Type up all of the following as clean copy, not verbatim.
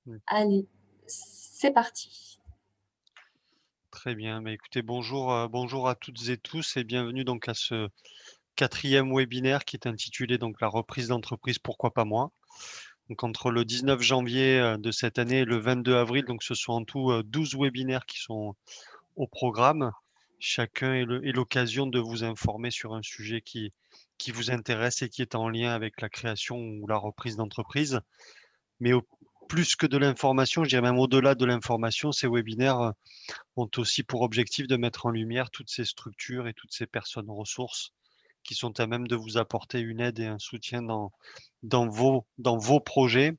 Mmh. Allez, c'est parti. Très bien. Bah, écoutez, bonjour à toutes et tous et bienvenue donc à ce quatrième webinaire qui est intitulé donc «La reprise d'entreprise, pourquoi pas moi?» Donc entre le 19 janvier, de cette année et le 22 avril, donc ce sont en tout, 12 webinaires qui sont au programme. Chacun est l'occasion de vous informer sur un sujet qui vous intéresse et qui est en lien avec la création ou la reprise d'entreprise. Mais au plus que de l'information, je dirais même au-delà de l'information, ces webinaires, ont aussi pour objectif de mettre en lumière toutes ces structures et toutes ces personnes ressources qui sont à même de vous apporter une aide et un soutien dans vos projets.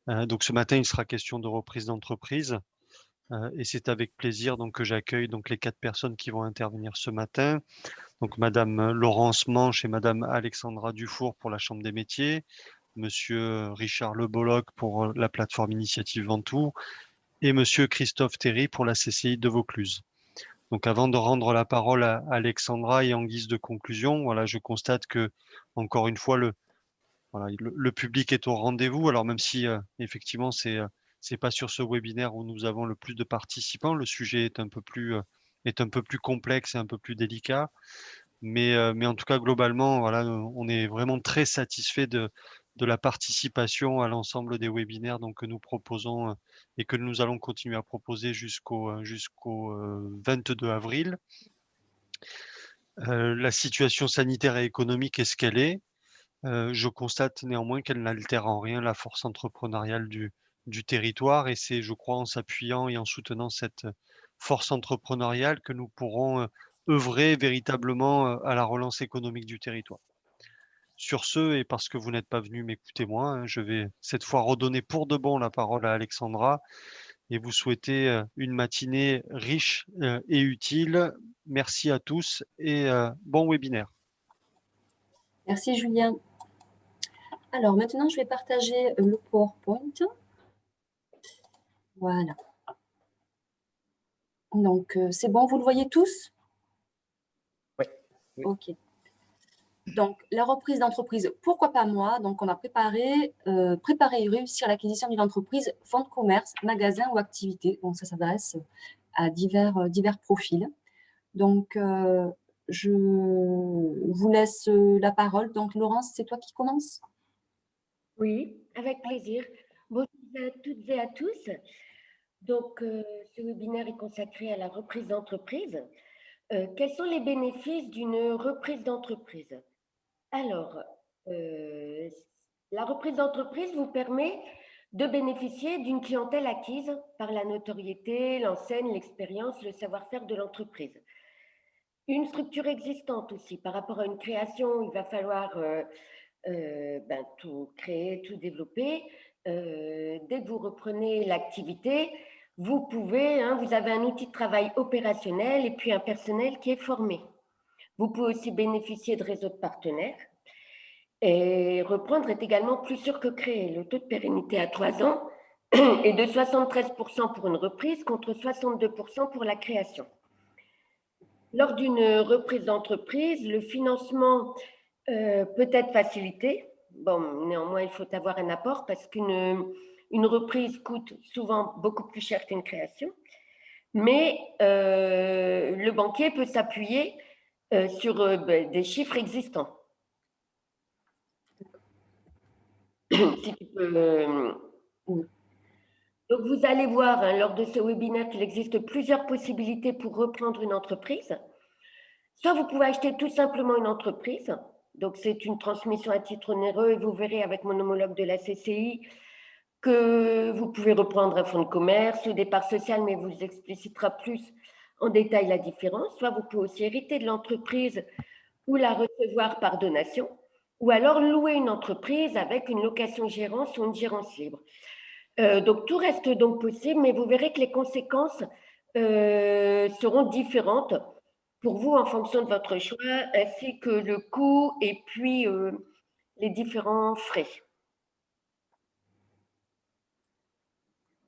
Donc ce matin, il sera question de reprise d'entreprise, et c'est avec plaisir donc que j'accueille donc les 4 personnes qui vont intervenir ce matin. Donc madame, Laurence Manche et madame Alexandra Dufour pour la Chambre des métiers, monsieur, Richard Le Bolloc pour, la plateforme Initiative Ventoux et monsieur Christophe Théry pour la CCI de Vaucluse. Donc avant de rendre la parole à Alexandra et en guise de conclusion, voilà, je constate que, encore une fois, le public est au rendez-vous. Alors même si, effectivement, c'est pas sur ce webinaire où nous avons le plus de participants, le sujet est un peu plus complexe et un peu plus délicat. Mais en tout cas, globalement, voilà, on est vraiment très satisfait de la participation à l'ensemble des webinaires donc que nous proposons, et que nous allons continuer à proposer jusqu'au 22 avril. La situation sanitaire et économique est ce qu'elle est. Je constate néanmoins qu'elle n'altère en rien la force entrepreneuriale du territoire et c'est, je crois, en s'appuyant et en soutenant cette force entrepreneuriale que nous pourrons, œuvrer véritablement, à la relance économique du territoire. Sur ce, et parce que vous n'êtes pas venu m'écouter moi, hein, je vais cette fois redonner pour de bon la parole à Alexandra et vous souhaiter, une matinée riche, et utile. Merci à tous et bon webinaire. Merci Julien. Alors maintenant, je vais partager le PowerPoint. Voilà. Donc, c'est bon, vous le voyez tous? Oui. Oui. OK. Donc, la reprise d'entreprise, pourquoi pas moi? Donc, on va préparer et réussir l'acquisition d'une entreprise, fonds de commerce, magasin ou activité. Donc, ça s'adresse à divers profils. Donc, je vous laisse la parole. Donc, Laurence, c'est toi qui commence? Oui, avec plaisir. Bonjour à toutes et à tous. Donc, ce webinaire est consacré à la reprise d'entreprise. Quels sont les bénéfices d'une reprise d'entreprise? Alors, euh, la reprise d'entreprise vous permet de bénéficier d'une clientèle acquise par la notoriété, l'enseigne, l'expérience, le savoir-faire de l'entreprise. Une structure existante aussi. Par rapport à une création, il va falloir tout créer, tout développer. Dès que vous reprenez l'activité, vous pouvez, vous avez un outil de travail opérationnel et puis un personnel qui est formé. Vous pouvez aussi bénéficier de réseaux de partenaires. Et reprendre est également plus sûr que créer. Le taux de pérennité à 3 ans est de 73% pour une reprise contre 62% pour la création. Lors d'une reprise d'entreprise, le financement peut être facilité. Bon, néanmoins, il faut avoir un apport parce qu'une reprise coûte souvent beaucoup plus cher qu'une création. Mais le banquier peut s'appuyer sur des chiffres existants. Si tu peux, Oui. donc, vous allez voir lors de ce webinaire qu'il existe plusieurs possibilités pour reprendre une entreprise. Soit vous pouvez acheter tout simplement une entreprise. Donc, c'est une transmission à titre onéreux et vous verrez avec mon homologue de la CCI que vous pouvez reprendre un fonds de commerce ou des parts sociales, mais vous explicitera plus en détail la différence. Soit vous pouvez aussi hériter de l'entreprise ou la recevoir par donation, ou alors louer une entreprise avec une location-gérance ou une gérance libre. Donc tout reste donc possible, mais vous verrez que les conséquences seront différentes pour vous en fonction de votre choix, ainsi que le coût et puis les différents frais.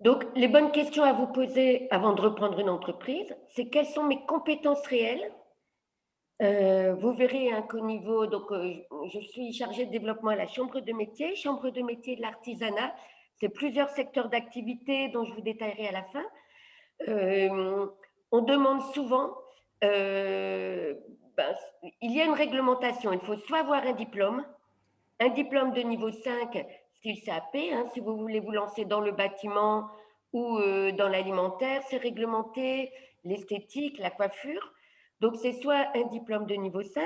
Donc, les bonnes questions à vous poser avant de reprendre une entreprise, c'est quelles sont mes compétences réelles. Vous verrez qu'au niveau, donc je suis chargée de développement à la chambre de métier de l'artisanat. C'est plusieurs secteurs d'activité dont je vous détaillerai à la fin. On demande souvent, il y a une réglementation. Il faut soit avoir un diplôme de niveau 5, style CAP, si vous voulez vous lancer dans le bâtiment ou dans l'alimentaire, c'est réglementé, l'esthétique, la coiffure. Donc, c'est soit un diplôme de niveau 5,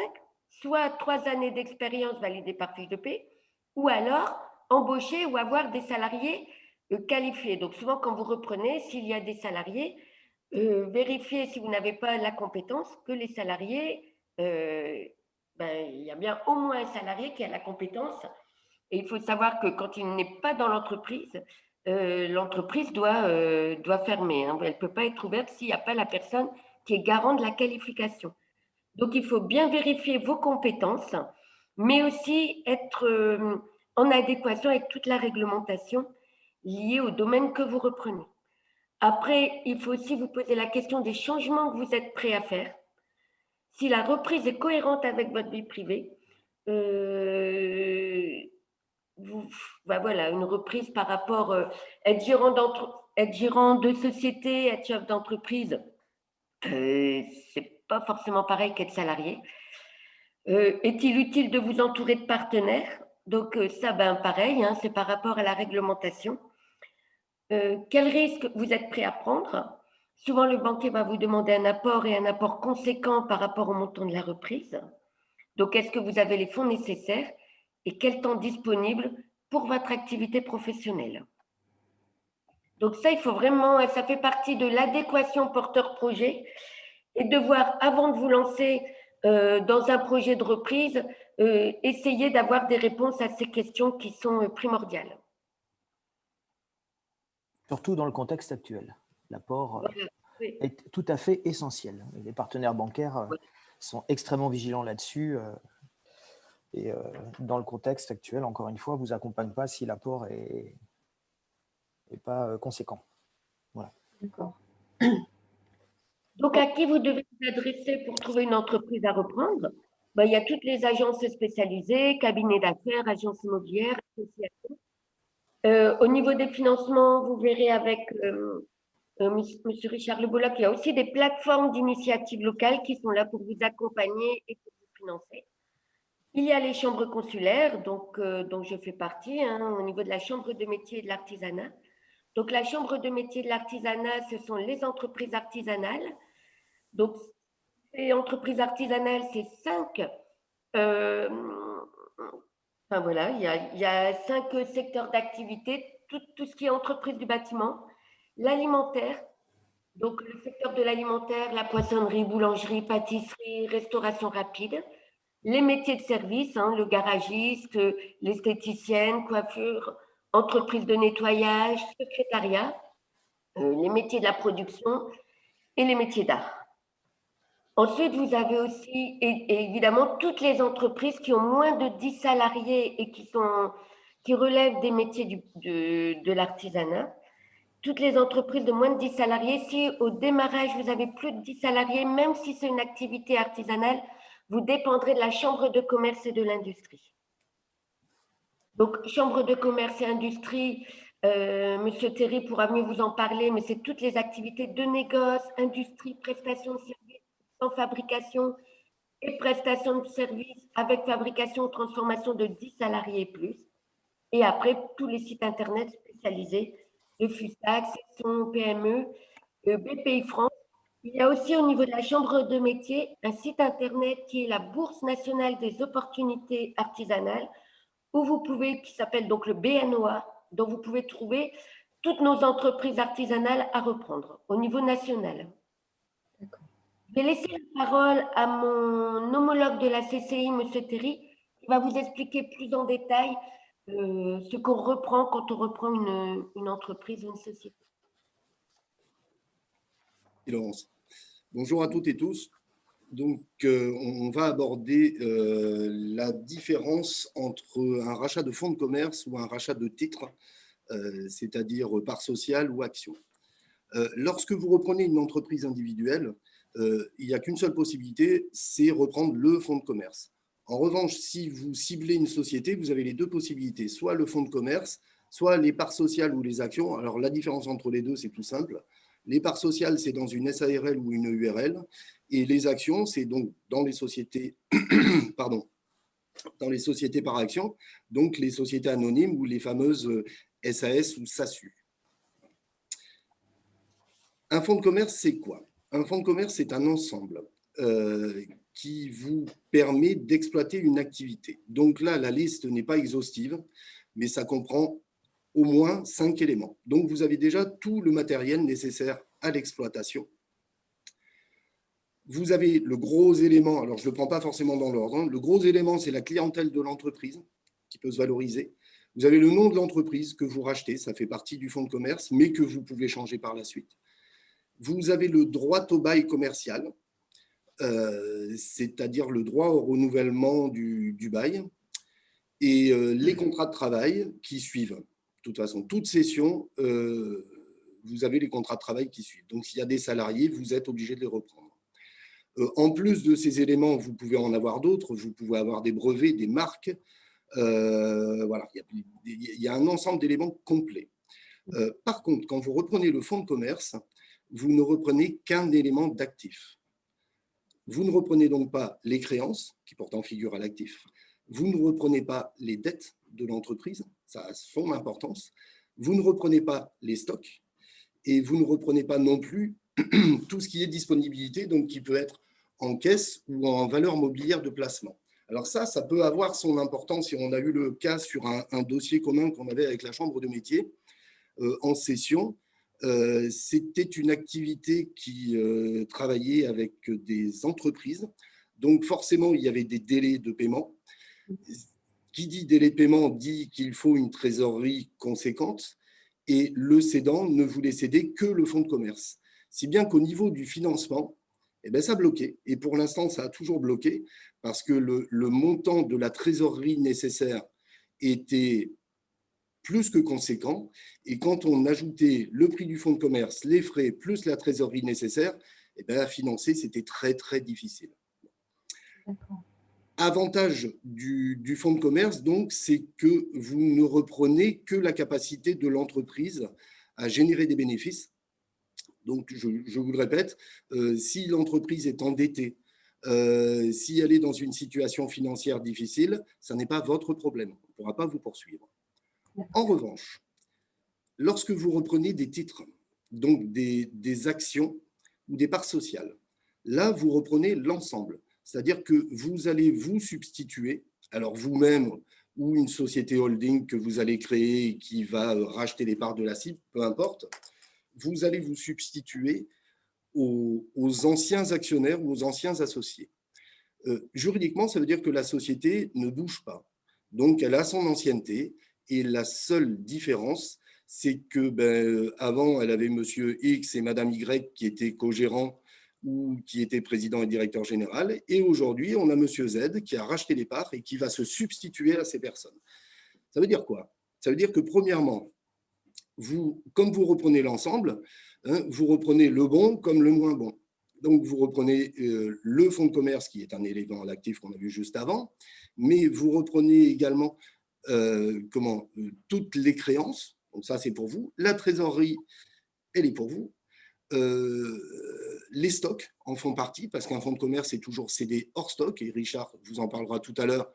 soit 3 années d'expérience validée par fiche de paie, ou alors embaucher ou avoir des salariés qualifiés. Donc, souvent, quand vous reprenez, s'il y a des salariés, vérifiez si vous n'avez pas la compétence que les salariés, il y a bien au moins un salarié qui a la compétence. Et il faut savoir que quand il n'est pas dans l'entreprise, l'entreprise doit fermer. Elle ne peut pas être ouverte s'il n'y a pas la personne qui est garant de la qualification. Donc, il faut bien vérifier vos compétences, mais aussi être en adéquation avec toute la réglementation liée au domaine que vous reprenez. Après, il faut aussi vous poser la question des changements que vous êtes prêt à faire. Si la reprise est cohérente avec votre vie privée, voilà, une reprise par rapport être gérant de société, être chef d'entreprise, c'est pas forcément pareil qu'être salarié. Est-il utile de vous entourer de partenaires? Donc ça, pareil, c'est par rapport à la réglementation. Quel risque vous êtes prêt à prendre? Souvent, le banquier va vous demander un apport et un apport conséquent par rapport au montant de la reprise. Donc, est-ce que vous avez les fonds nécessaires et quel temps disponible pour votre activité professionnelle? Donc ça, il faut vraiment, ça fait partie de l'adéquation porteur-projet et de voir, avant de vous lancer dans un projet de reprise, essayer d'avoir des réponses à ces questions qui sont primordiales. Surtout dans le contexte actuel. L'apport est tout à fait essentiel. Les partenaires bancaires sont extrêmement vigilants là-dessus. Et dans le contexte actuel, encore une fois, ne vous accompagne pas si l'apport n'est pas conséquent. Voilà. D'accord. Donc, à qui vous devez vous adresser pour trouver une entreprise à reprendre? Il y a toutes les agences spécialisées, cabinets d'affaires, agences immobilières, associations. Au niveau des financements, vous verrez avec M. Richard Leboloc, il y a aussi des plateformes d'initiatives locales qui sont là pour vous accompagner et pour vous financer. Il y a les chambres consulaires, dont je fais partie, au niveau de la chambre de métier et de l'artisanat. Donc, la chambre de métier et de l'artisanat, ce sont les entreprises artisanales. Donc, les entreprises artisanales, c'est 5. Voilà, il y a 5 secteurs d'activité, tout ce qui est entreprise du bâtiment, l'alimentaire, donc le secteur de l'alimentaire, la poissonnerie, boulangerie, pâtisserie, restauration rapide, les métiers de service, le garagiste, l'esthéticienne, coiffure, entreprise de nettoyage, secrétariat, les métiers de la production et les métiers d'art. Ensuite, vous avez aussi, et évidemment, toutes les entreprises qui ont moins de 10 salariés et qui relèvent des métiers de l'artisanat. Toutes les entreprises de moins de 10 salariés, si au démarrage, vous avez plus de 10 salariés, même si c'est une activité artisanale, vous dépendrez de la chambre de commerce et de l'industrie. Donc, chambre de commerce et industrie, Monsieur Théry pourra mieux vous en parler, mais c'est toutes les activités de négoce, industrie, prestation de services, sans fabrication et prestation de services avec fabrication ou transformation de 10 salariés et plus. Et après, tous les sites Internet spécialisés, le FUSAC, section PME, BPI France. Il y a aussi au niveau de la chambre de métier un site Internet qui est la Bourse nationale des opportunités artisanales, où vous pouvez, qui s'appelle donc le BNOA, dont vous pouvez trouver toutes nos entreprises artisanales à reprendre au niveau national. Je vais laisser la parole à mon homologue de la CCI, M. Théry, qui va vous expliquer plus en détail ce qu'on reprend quand on reprend une entreprise ou une société. Laurence. Bonjour à toutes et tous. Donc, on va aborder la différence entre un rachat de fonds de commerce ou un rachat de titres, c'est-à-dire part sociale ou action. Lorsque vous reprenez une entreprise individuelle, il n'y a qu'une seule possibilité, c'est reprendre le fonds de commerce. En revanche, si vous ciblez une société, vous avez les deux possibilités, soit le fonds de commerce soit les parts sociales ou les actions. Alors, la différence entre les deux, c'est tout simple. Les parts sociales, c'est dans une SARL ou une URL, et les actions, c'est donc dans les sociétés, pardon, dans les sociétés par action, donc les sociétés anonymes ou les fameuses SAS ou SASU. Un fonds de commerce, c'est quoi? Un fonds de commerce, c'est un ensemble qui vous permet d'exploiter une activité. Donc là, la liste n'est pas exhaustive, mais ça comprend au moins 5 éléments. Donc, vous avez déjà tout le matériel nécessaire à l'exploitation. Vous avez le gros élément, alors je ne le prends pas forcément dans l'ordre, hein. Le gros élément, c'est la clientèle de l'entreprise qui peut se valoriser. Vous avez le nom de l'entreprise que vous rachetez, ça fait partie du fonds de commerce, mais que vous pouvez changer par la suite. Vous avez le droit au bail commercial, c'est-à-dire le droit au renouvellement du bail, et les contrats de travail qui suivent. De toute façon, toute session, vous avez les contrats de travail qui suivent. Donc, s'il y a des salariés, vous êtes obligé de les reprendre. En plus de ces éléments, vous pouvez en avoir d'autres. Vous pouvez avoir des brevets, des marques. Voilà, il y a un ensemble d'éléments complets. Par contre, quand vous reprenez le fonds de commerce, vous ne reprenez qu'un élément d'actif. Vous ne reprenez donc pas les créances, qui pourtant figurent à l'actif. Vous ne reprenez pas les dettes de l'entreprise, ça a son importance. Vous ne reprenez pas les stocks et vous ne reprenez pas non plus tout ce qui est disponibilité, donc qui peut être en caisse ou en valeur mobilière de placement. Alors ça peut avoir son importance. Et on a eu le cas sur un dossier commun qu'on avait avec la Chambre de métier en session. C'était une activité qui travaillait avec des entreprises. Donc forcément, il y avait des délais de paiement. Qui dit délai de paiement dit qu'il faut une trésorerie conséquente et le cédant ne voulait céder que le fonds de commerce. Si bien qu'au niveau du financement, eh bien, ça bloquait. Et pour l'instant, ça a toujours bloqué parce que le montant de la trésorerie nécessaire était plus que conséquent. Et quand on ajoutait le prix du fonds de commerce, les frais, plus la trésorerie nécessaire, eh bien, à financer, c'était très, très difficile. D'accord. Avantage du fonds de commerce, donc, c'est que vous ne reprenez que la capacité de l'entreprise à générer des bénéfices. Donc, je vous le répète, si l'entreprise est endettée, si elle est dans une situation financière difficile, ça n'est pas votre problème. On ne pourra pas vous poursuivre. En revanche, lorsque vous reprenez des titres, donc des actions ou des parts sociales, là, vous reprenez l'ensemble. C'est-à-dire que vous allez vous substituer, alors vous-même ou une société holding que vous allez créer et qui va racheter les parts de la cible, peu importe, vous allez vous substituer aux anciens actionnaires ou aux anciens associés. Juridiquement, ça veut dire que la société ne bouge pas. Donc, elle a son ancienneté et la seule différence, c'est que avant, elle avait monsieur X et madame Y qui étaient co-gérants ou qui étaient président et directeur général. Et aujourd'hui, on a monsieur Z qui a racheté les parts et qui va se substituer à ces personnes. Ça veut dire quoi? Ça veut dire que premièrement, comme vous reprenez l'ensemble, hein, vous reprenez le bon comme le moins bon. Donc, vous reprenez le fonds de commerce qui est un élément à l'actif qu'on a vu juste avant, mais vous reprenez également toutes les créances. Donc, ça, c'est pour vous. La trésorerie, elle est pour vous. Les stocks en font partie parce qu'un fonds de commerce est toujours cédé hors stock. Et Richard vous en parlera tout à l'heure.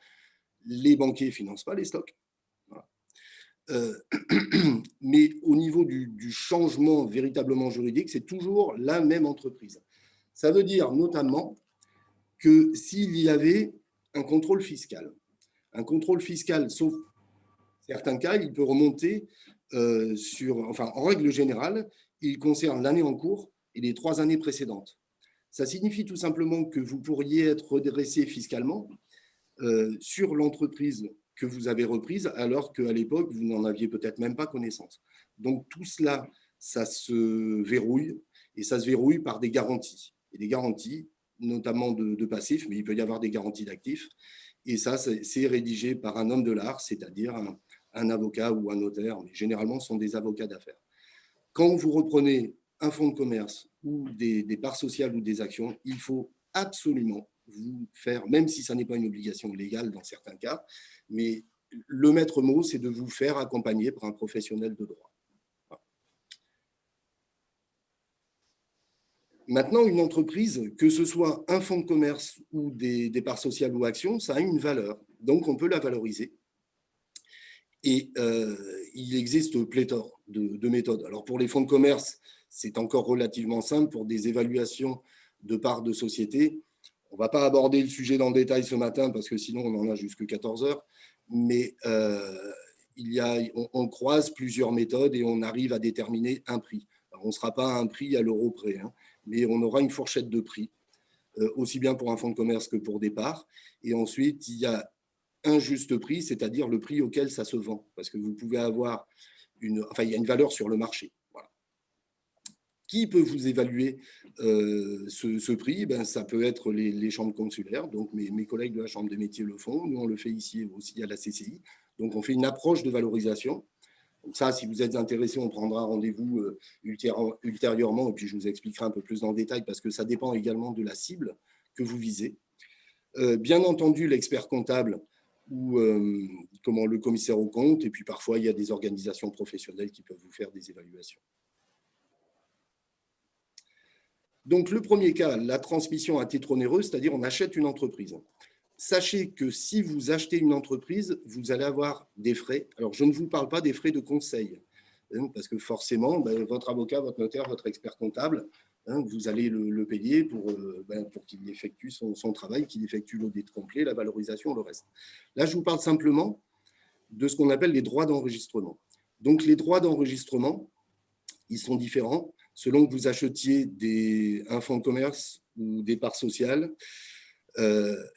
Les banquiers ne financent pas les stocks. Voilà. Mais au niveau du changement véritablement juridique, c'est toujours la même entreprise. Ça veut dire notamment que s'il y avait un contrôle fiscal, sauf certains cas, il peut remonter en règle générale, il concerne l'année en cours et les 3 années précédentes. Ça signifie tout simplement que vous pourriez être redressé fiscalement sur l'entreprise que vous avez reprise, alors qu'à l'époque, vous n'en aviez peut-être même pas connaissance. Donc, tout cela, ça se verrouille, et ça se verrouille par des garanties. Et des garanties, notamment de passifs, mais il peut y avoir des garanties d'actifs. Et ça, c'est rédigé par un homme de l'art, c'est-à-dire un avocat ou un notaire, mais généralement, ce sont des avocats d'affaires. Quand vous reprenez un fonds de commerce ou des parts sociales ou des actions, il faut absolument vous faire, même si ça n'est pas une obligation légale dans certains cas, mais le maître mot, c'est de vous faire accompagner par un professionnel de droit. Voilà. Maintenant, une entreprise, que ce soit un fonds de commerce ou des parts sociales ou actions, ça a une valeur. Donc, on peut la valoriser. Et il existe pléthore de méthodes. Alors, pour les fonds de commerce, c'est encore relativement simple pour des évaluations de parts de société. On ne va pas aborder le sujet dans le détail ce matin parce que sinon, on en a jusqu'à 14 heures. Mais on croise plusieurs méthodes et on arrive à déterminer un prix. Alors, on ne sera pas à un prix à l'euro près, hein, mais on aura une fourchette de prix, aussi bien pour un fonds de commerce que pour des parts. Et ensuite, il y a un juste prix, c'est-à-dire le prix auquel ça se vend. Parce que vous pouvez avoir il y a une valeur sur le marché. Voilà. Qui peut vous évaluer ce prix? Ça peut être les chambres consulaires. Donc, mes collègues de la Chambre des métiers le font. Nous, on le fait ici aussi à la CCI. Donc, on fait une approche de valorisation. Donc ça, si vous êtes intéressé, on prendra rendez-vous ultérieurement et puis je vous expliquerai un peu plus dans le détail parce que ça dépend également de la cible que vous visez. Bien entendu, l'expert comptable ou le commissaire aux comptes, et puis parfois, il y a des organisations professionnelles qui peuvent vous faire des évaluations. Donc, le premier cas, la transmission à titre onéreux, c'est-à-dire on achète une entreprise. Sachez que si vous achetez une entreprise, vous allez avoir des frais. Alors, je ne vous parle pas des frais de conseil, hein, parce que forcément, votre avocat, votre notaire, votre expert comptable, hein, vous allez le payer pour qu'il effectue son travail, qu'il effectue l'audit complet, la valorisation, le reste. Là, je vous parle simplement de ce qu'on appelle les droits d'enregistrement. Donc, les droits d'enregistrement, ils sont différents selon que vous achetiez un fonds de commerce ou des parts sociales.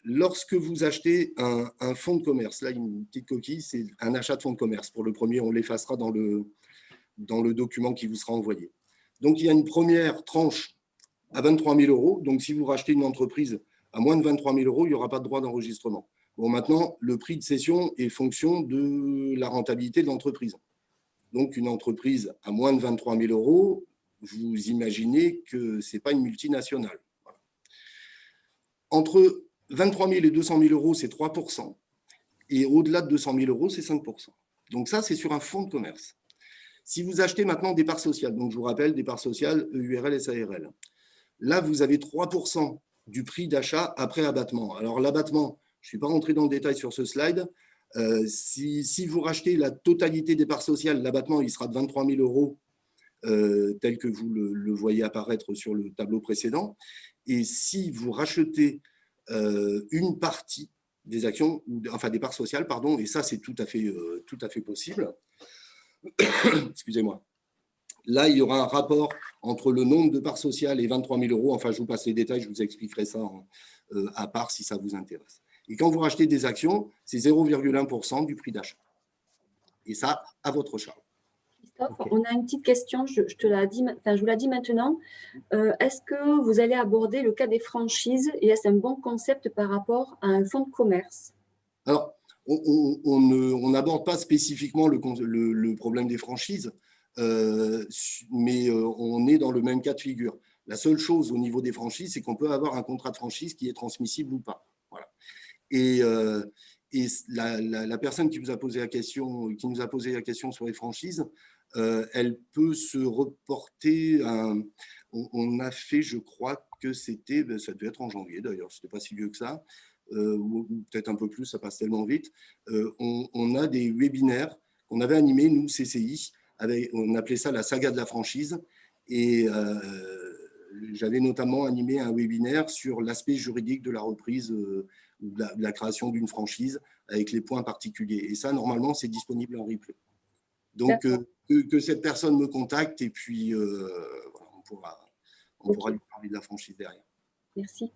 Lorsque vous achetez un fonds de commerce, là, une petite coquille, c'est un achat de fonds de commerce. Pour le premier, on l'effacera dans le document qui vous sera envoyé. Donc, il y a une première tranche à 23 000 €. Donc, si vous rachetez une entreprise à moins de 23 000 €, il n'y aura pas de droit d'enregistrement. Bon, maintenant, le prix de cession est fonction de la rentabilité de l'entreprise. Donc, une entreprise à moins de 23 000 €, vous imaginez que ce n'est pas une multinationale. Voilà. Entre 23 000 et 200 000 €, c'est 3%. Et au-delà de 200 000 €, c'est 5%. Donc ça, c'est sur un fonds de commerce. Si vous achetez maintenant des parts sociales, donc je vous rappelle, des parts sociales EURL, SARL, là, vous avez 3% du prix d'achat après abattement. Alors, l'abattement, je ne suis pas rentré dans le détail sur ce slide. Si vous rachetez la totalité des parts sociales, l'abattement, il sera de 23 000 €, tel que vous le voyez apparaître sur le tableau précédent. Et si vous rachetez une partie des actions, enfin des parts sociales, pardon, et ça, c'est tout à fait possible. Excusez-moi. Là, il y aura un rapport entre le nombre de parts sociales et 23 000 €. Enfin, je vous passe les détails, je vous expliquerai ça à part si ça vous intéresse. Et quand vous rachetez des actions, c'est 0,1% du prix d'achat. Et ça, à votre charge. Christophe, okay. On a une petite question, je vous la dis maintenant. Est-ce que vous allez aborder le cas des franchises et est-ce un bon concept par rapport à un fonds de commerce? Alors, on n'aborde pas spécifiquement le problème des franchises, mais on est dans le même cas de figure. La seule chose au niveau des franchises, c'est qu'on peut avoir un contrat de franchise qui est transmissible ou pas. Voilà. Et la personne qui vous a posé la question, qui nous a posé la question sur les franchises, elle peut se reporter. On a fait, je crois que c'était, ça devait être en janvier d'ailleurs, c'était pas si vieux que ça, ou peut-être un peu plus, ça passe tellement vite. On a des webinaires qu'on avait animés, nous, CCI, on appelait ça la saga de la franchise, et j'avais notamment animé un webinaire sur l'aspect juridique de la reprise ou de la création d'une franchise avec les points particuliers. Et ça, normalement, c'est disponible en replay. Donc, que cette personne me contacte et puis voilà, on pourra lui parler de la franchise derrière. Merci.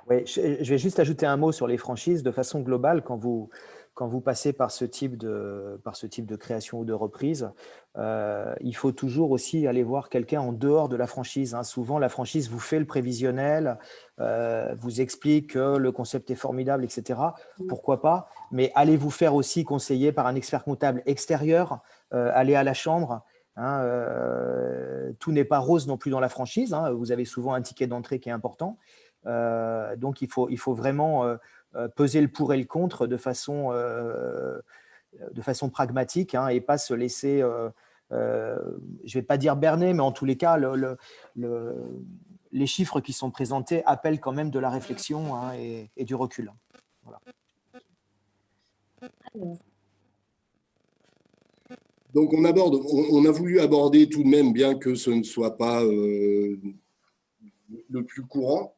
Oui, je vais juste ajouter un mot sur les franchises de façon globale. Quand vous passez par ce type de création ou de reprise, il faut toujours aussi aller voir quelqu'un en dehors de la franchise. Hein. Souvent, la franchise vous fait le prévisionnel, vous explique que le concept est formidable, etc. Pourquoi pas? Mais allez vous faire aussi conseiller par un expert comptable extérieur, allez à la chambre. Hein, tout n'est pas rose non plus dans la franchise. Hein. Vous avez souvent un ticket d'entrée qui est important. Donc, il faut vraiment peser le pour et le contre de façon pragmatique, hein, et pas se laisser, je ne vais pas dire berner, mais en tous les cas, les chiffres qui sont présentés appellent quand même de la réflexion, hein, et du recul. Voilà. Donc, on a voulu aborder tout de même, bien que ce ne soit pas le plus courant,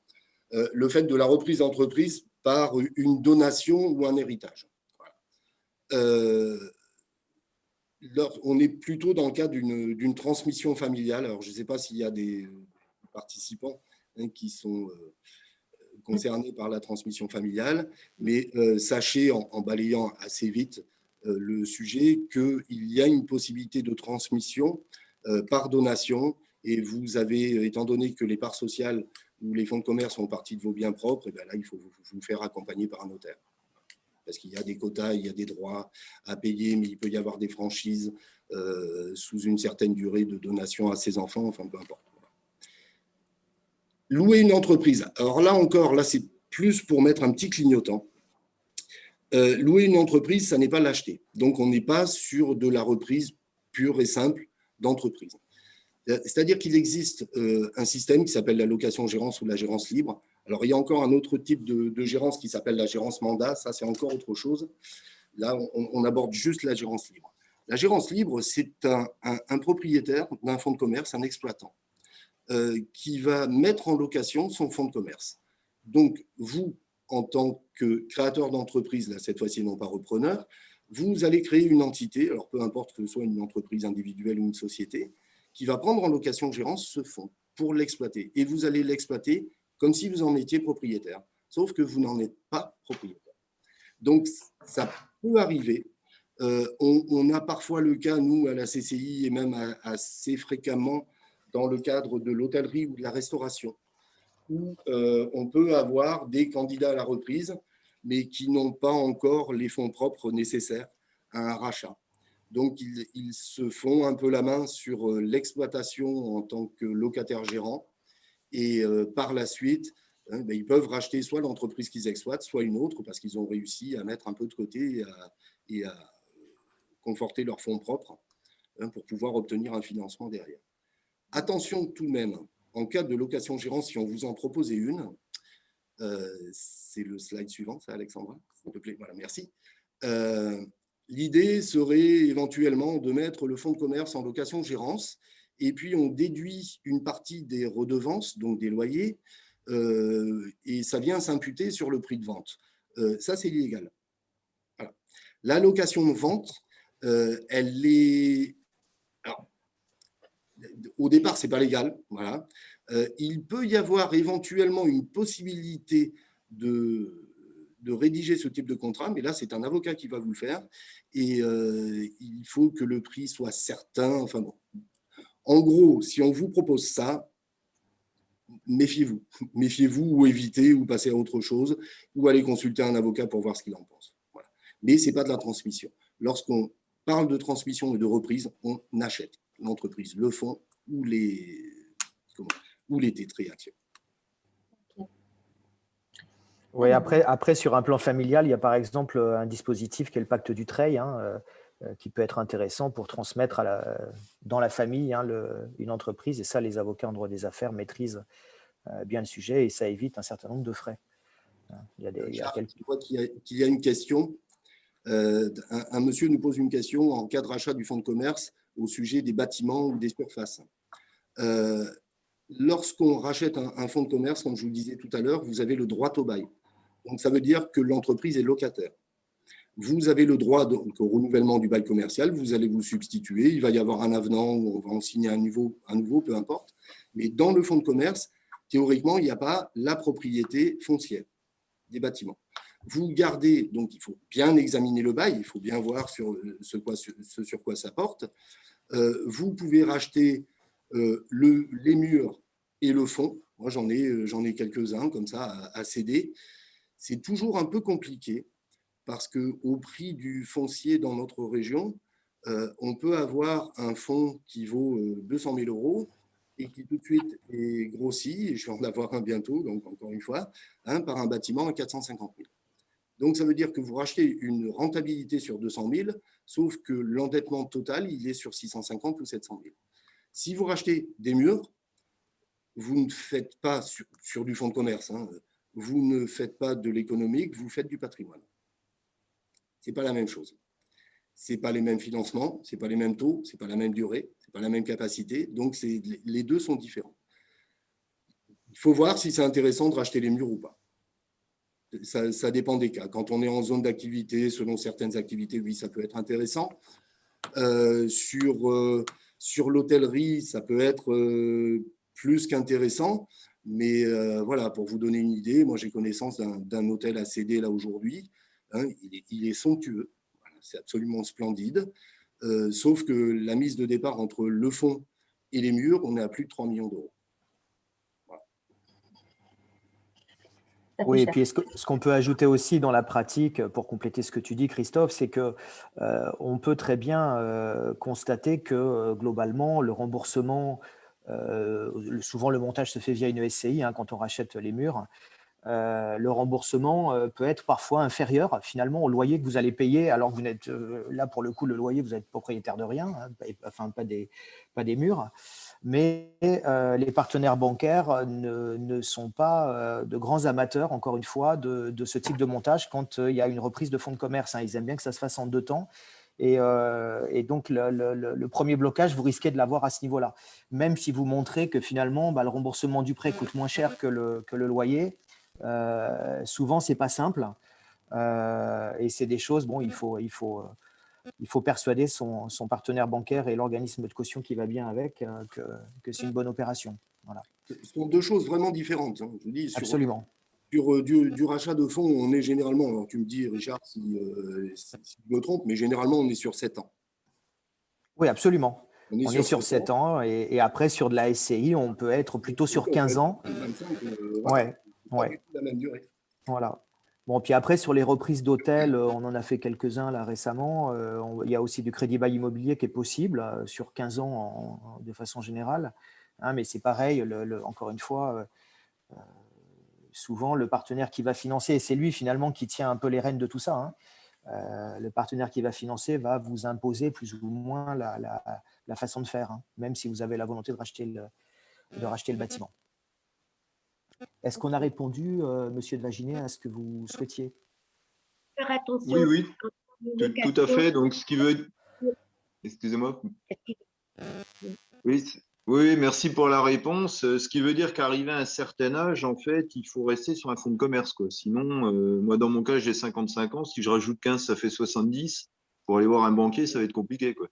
le fait de la reprise d'entreprise par une donation ou un héritage. Voilà. On est plutôt dans le cadre d'une transmission familiale. Alors, je ne sais pas s'il y a des participants qui sont concernés par la transmission familiale, mais sachez, en balayant assez vite le sujet, qu'il y a une possibilité de transmission par donation, et vous avez, étant donné que les parts sociales ou les fonds de commerce font partie de vos biens propres, et bien là, il faut vous faire accompagner par un notaire. Parce qu'il y a des quotas, il y a des droits à payer, mais il peut y avoir des franchises sous une certaine durée de donation à ses enfants, enfin peu importe. Louer une entreprise. Alors là encore, là c'est plus pour mettre un petit clignotant. Louer une entreprise, ça n'est pas l'acheter. Donc on n'est pas sur de la reprise pure et simple d'entreprise. C'est-à-dire qu'il existe un système qui s'appelle la location-gérance ou la gérance libre. Alors, il y a encore un autre type de gérance qui s'appelle la gérance mandat. Ça, c'est encore autre chose. Là, on aborde juste la gérance libre. La gérance libre, c'est un propriétaire d'un fonds de commerce, un exploitant, qui va mettre en location son fonds de commerce. Donc, vous, en tant que créateur d'entreprise, là, cette fois-ci, non pas repreneur, vous allez créer une entité, alors peu importe que ce soit une entreprise individuelle ou une société, qui va prendre en location-gérance ce fonds pour l'exploiter. Et vous allez l'exploiter comme si vous en étiez propriétaire, sauf que vous n'en êtes pas propriétaire. Donc, ça peut arriver. On a parfois le cas, nous, à la CCI, et même assez fréquemment dans le cadre de l'hôtellerie ou de la restauration, où on peut avoir des candidats à la reprise, mais qui n'ont pas encore les fonds propres nécessaires à un rachat. Donc, ils se font un peu la main sur l'exploitation en tant que locataire-gérant, et par la suite, ils peuvent racheter soit l'entreprise qu'ils exploitent, soit une autre, parce qu'ils ont réussi à mettre un peu de côté et à conforter leurs fonds propres pour pouvoir obtenir un financement derrière. Attention tout de même, en cas de location-gérance, si on vous en proposait une, c'est le slide suivant, ça, Alexandra, s'il te plaît. Voilà, merci. L'idée serait éventuellement de mettre le fonds de commerce en location-gérance, et puis on déduit une partie des redevances, donc des loyers, et ça vient s'imputer sur le prix de vente. Ça, c'est illégal. Voilà. La location-vente, elle est… Alors, au départ, ce n'est pas légal. Voilà. Il peut y avoir éventuellement une possibilité de rédiger ce type de contrat, mais là, c'est un avocat qui va vous le faire, et il faut que le prix soit certain. Enfin bon. En gros, si on vous propose ça, méfiez-vous. Méfiez-vous, ou évitez, ou passez à autre chose, ou allez consulter un avocat pour voir ce qu'il en pense. Voilà. Mais ce n'est pas de la transmission. Lorsqu'on parle de transmission et de reprise, on achète l'entreprise, le fonds ou les tétréactions. Oui, après, sur un plan familial, il y a par exemple un dispositif qui est le pacte du Treil, hein, qui peut être intéressant pour transmettre dans la famille, hein, une entreprise. Et ça, les avocats en droit des affaires maîtrisent bien le sujet, et ça évite un certain nombre de frais. Je crois qu'il y a une question. Un monsieur nous pose une question en cas de rachat du fonds de commerce au sujet des bâtiments ou des surfaces. Lorsqu'on rachète un fonds de commerce, comme je vous le disais tout à l'heure, vous avez le droit au bail. Donc, ça veut dire que l'entreprise est locataire. Vous avez le droit au renouvellement du bail commercial, vous allez vous substituer, il va y avoir un avenant ou on va en signer un nouveau, peu importe. Mais dans le fonds de commerce, théoriquement, il n'y a pas la propriété foncière des bâtiments. Vous gardez, donc il faut bien examiner le bail, il faut bien voir ce sur quoi ça porte. Vous pouvez racheter les murs et le fonds. Moi, j'en ai quelques-uns comme ça à céder. C'est toujours un peu compliqué parce qu'au prix du foncier dans notre région, on peut avoir un fonds qui vaut 200 000 € et qui tout de suite est grossi, et je vais en avoir un bientôt, donc encore une fois, par un bâtiment à 450 000. Donc, ça veut dire que vous rachetez une rentabilité sur 200 000, sauf que l'endettement total, il est sur 650 ou 700 000. Si vous rachetez des murs, vous ne faites pas sur du fonds de commerce, hein, vous ne faites pas de l'économique, vous faites du patrimoine. Ce n'est pas la même chose. Ce n'est pas les mêmes financements, ce n'est pas les mêmes taux, ce n'est pas la même durée, ce n'est pas la même capacité. Donc, les deux sont différents. Il faut voir si c'est intéressant de racheter les murs ou pas. Ça dépend des cas. Quand on est en zone d'activité, selon certaines activités, oui, ça peut être intéressant. Sur l'hôtellerie, ça peut être plus qu'intéressant. Mais voilà, pour vous donner une idée, moi j'ai connaissance d'un hôtel à céder là aujourd'hui. Hein, il est somptueux, voilà, c'est absolument splendide. Sauf que la mise de départ entre le fond et les murs, on est à plus de 3 millions d'euros. Oui, et puis ce qu'on peut ajouter aussi dans la pratique, pour compléter ce que tu dis, Christophe, c'est que on peut très bien constater que globalement, le remboursement, souvent le montage se fait via une SCI hein, quand on rachète les murs. Le remboursement peut être parfois inférieur finalement au loyer que vous allez payer, alors que vous n'êtes là pour le coup, le loyer, vous êtes propriétaire de rien, hein, enfin pas des murs. Mais les partenaires bancaires ne sont pas de grands amateurs, encore une fois, de ce type de montage quand il y a une reprise de fonds de commerce. Hein. Ils aiment bien que ça se fasse en 2 temps. Et donc, le premier blocage, vous risquez de l'avoir à ce niveau-là. Même si vous montrez que finalement, le remboursement du prêt coûte moins cher que le loyer, souvent, ce n'est pas simple. Et c'est des choses, bon, il faut persuader son partenaire bancaire et l'organisme de caution qui va bien avec que c'est une bonne opération. Voilà. Ce sont deux choses vraiment différentes. Hein. Je vous dis, Absolument. Sur du rachat de fonds, on est généralement, alors tu me dis, Richard, si je me trompe, mais généralement, on est sur 7 ans. Oui, absolument. On est sur 7 7 ans et après, sur de la SCI, on peut être plutôt sur 15 ans. 25, Ouais. pas du tout la même durée. Voilà. Bon, puis après, sur les reprises d'hôtels, on en a fait quelques-uns là récemment. Il y a aussi du crédit bail immobilier qui est possible sur 15 ans de façon générale. Hein, mais c'est pareil, encore une fois, souvent le partenaire qui va financer, et c'est lui finalement qui tient un peu les rênes de tout ça, hein, le partenaire qui va financer va vous imposer plus ou moins la façon de faire, hein, même si vous avez la volonté de racheter le bâtiment. Est-ce qu'on a répondu, Monsieur de Vaginet, à ce que vous souhaitiez? Faire attention. Oui, tout à fait. Donc, ce qui veut… Excusez-moi. Oui, merci pour la réponse. Ce qui veut dire qu'arrivé à un certain âge, en fait, il faut rester sur un fonds de commerce, quoi. Sinon, moi, dans mon cas, j'ai 55 ans. Si je rajoute 15, ça fait 70. Pour aller voir un banquier, ça va être compliqué, quoi.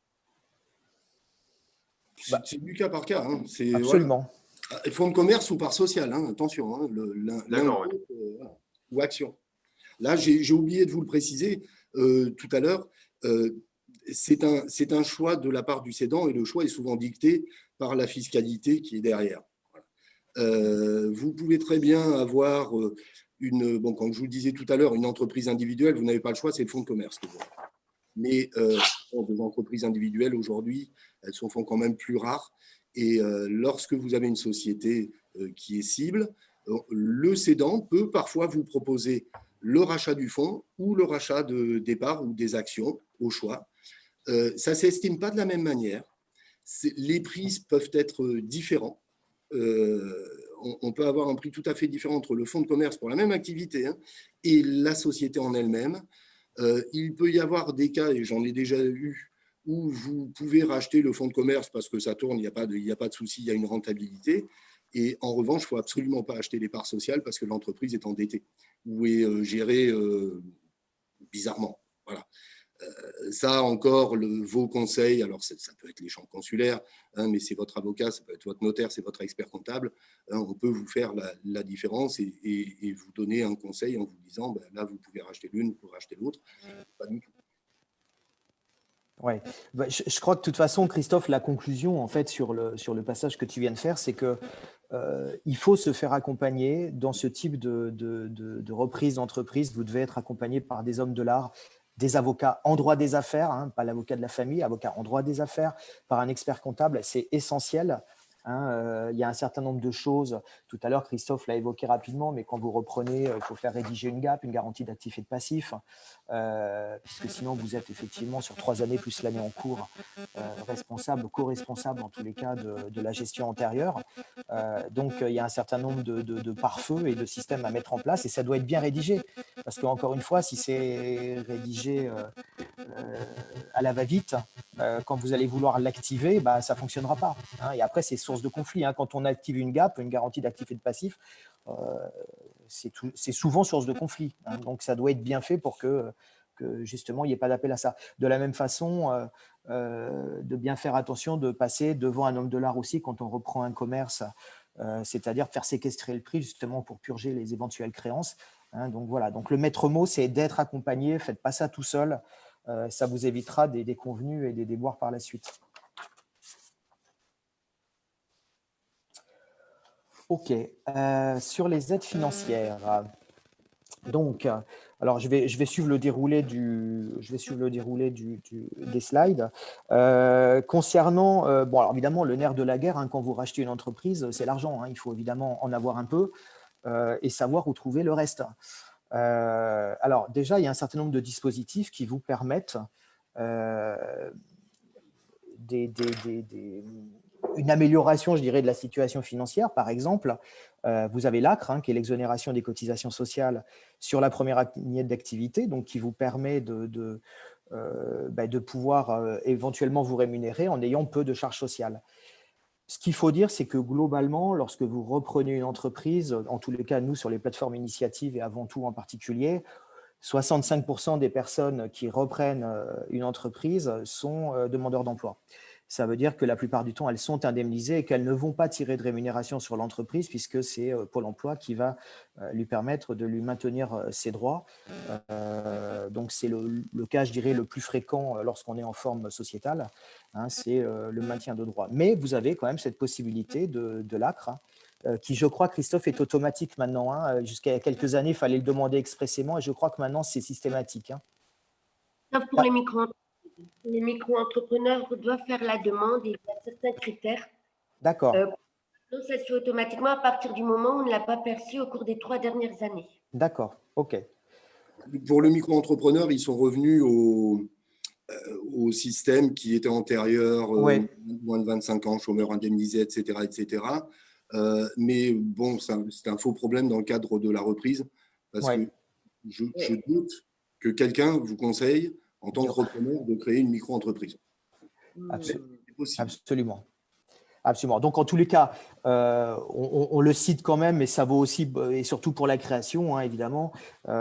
C'est du cas par cas. Hein. Absolument. Voilà. Fonds de commerce ou part sociale, hein, attention, hein, ou action. Là, j'ai oublié de vous le préciser tout à l'heure. C'est un choix de la part du cédant et le choix est souvent dicté par la fiscalité qui est derrière. Voilà. Vous pouvez très bien avoir comme je vous le disais tout à l'heure, une entreprise individuelle, vous n'avez pas le choix, c'est le fonds de commerce. Mais des entreprises individuelles aujourd'hui, elles sont quand même plus rares. Et lorsque vous avez une société qui est cible, le cédant peut parfois vous proposer le rachat du fonds ou le rachat de départ ou des actions au choix. Ça ne s'estime pas de la même manière. Les prix peuvent être différents. On peut avoir un prix tout à fait différent entre le fonds de commerce pour la même activité et la société en elle-même. Il peut y avoir des cas, et j'en ai déjà eu, où vous pouvez racheter le fonds de commerce parce que ça tourne, il n'y a pas de souci, il y a une rentabilité. Et en revanche, il ne faut absolument pas acheter les parts sociales parce que l'entreprise est endettée ou est gérée bizarrement. Voilà. Ça encore, vos conseils, alors ça peut être les chambres consulaires, mais c'est votre avocat, ça peut être votre notaire, c'est votre expert comptable. On peut vous faire la différence et vous donner un conseil en vous disant, là, vous pouvez racheter l'une, vous pouvez racheter l'autre. Pas du tout. Oui, je crois que de toute façon, Christophe, la conclusion en fait sur le passage que tu viens de faire, c'est que il faut se faire accompagner dans ce type de reprise d'entreprise. Vous devez être accompagné par des hommes de l'art, des avocats en droit des affaires, pas l'avocat de la famille, avocat en droit des affaires, par un expert comptable. C'est essentiel Il y a un certain nombre de choses. Tout à l'heure, Christophe l'a évoqué rapidement, mais quand vous reprenez, il faut faire rédiger une GAP, une garantie d'actifs et de passifs, puisque sinon vous êtes effectivement sur 3 années plus l'année en cours responsable, co-responsable en tous les cas de la gestion antérieure. Donc il y a un certain nombre de pare-feux et de systèmes à mettre en place et ça doit être bien rédigé. Parce qu'encore une fois, si c'est rédigé à la va-vite, quand vous allez vouloir l'activer, bah, ça ne fonctionnera pas. Et après, c'est source de conflit. Quand on active une GAP, une garantie d'actifs et de passifs, c'est souvent source de conflit. Donc, ça doit être bien fait pour que justement, il n'y ait pas d'appel à ça. De la même façon, de bien faire attention de passer devant un homme de l'art aussi quand on reprend un commerce, c'est-à-dire faire séquestrer le prix justement pour purger les éventuelles créances. Donc, voilà. Donc, le maître mot, c'est d'être accompagné. Faites pas ça tout seul. Ça vous évitera des déconvenus et des déboires par la suite. OK. Sur les aides financières, donc, alors je vais suivre le déroulé des slides. Concernant, bon, alors évidemment, le nerf de la guerre, quand vous rachetez une entreprise, c'est l'argent. Il faut évidemment en avoir un peu et savoir où trouver le reste. Alors déjà, il y a un certain nombre de dispositifs qui vous permettent une amélioration, je dirais, de la situation financière. Par exemple, vous avez l'ACRE, qui est l'exonération des cotisations sociales sur la première année d'activité, donc qui vous permet de pouvoir éventuellement vous rémunérer en ayant peu de charges sociales. Ce qu'il faut dire, c'est que globalement, lorsque vous reprenez une entreprise, en tous les cas, nous, sur les plateformes initiatives et avant tout en particulier, 65% des personnes qui reprennent une entreprise sont demandeurs d'emploi. Ça veut dire que la plupart du temps, elles sont indemnisées et qu'elles ne vont pas tirer de rémunération sur l'entreprise puisque c'est Pôle emploi qui va lui permettre de lui maintenir ses droits. Donc, c'est le cas, je dirais, le plus fréquent lorsqu'on est en forme sociétale, c'est le maintien de droits. Mais vous avez quand même cette possibilité de l'ACRE, qui, je crois, Christophe, est automatique maintenant. Jusqu'à il y a quelques années, il fallait le demander expressément et je crois que maintenant, c'est systématique. Sauf pour les micro-entreprises. Les micro-entrepreneurs doivent faire la demande et il y a certains critères. D'accord. Donc, ça se fait automatiquement à partir du moment où on ne l'a pas perçu au cours des 3 dernières années. D'accord, OK. Pour le micro-entrepreneur, ils sont revenus au système qui était antérieur, moins de 25 ans, chômeurs indemnisés, etc. etc. Mais bon, c'est un faux problème dans le cadre de la reprise, parce que je doute que quelqu'un vous conseille, en tant qu'entrepreneur, de créer une micro-entreprise. Absolument. Absolument. Donc, en tous les cas, on le cite quand même, mais ça vaut aussi, et surtout pour la création, évidemment, vous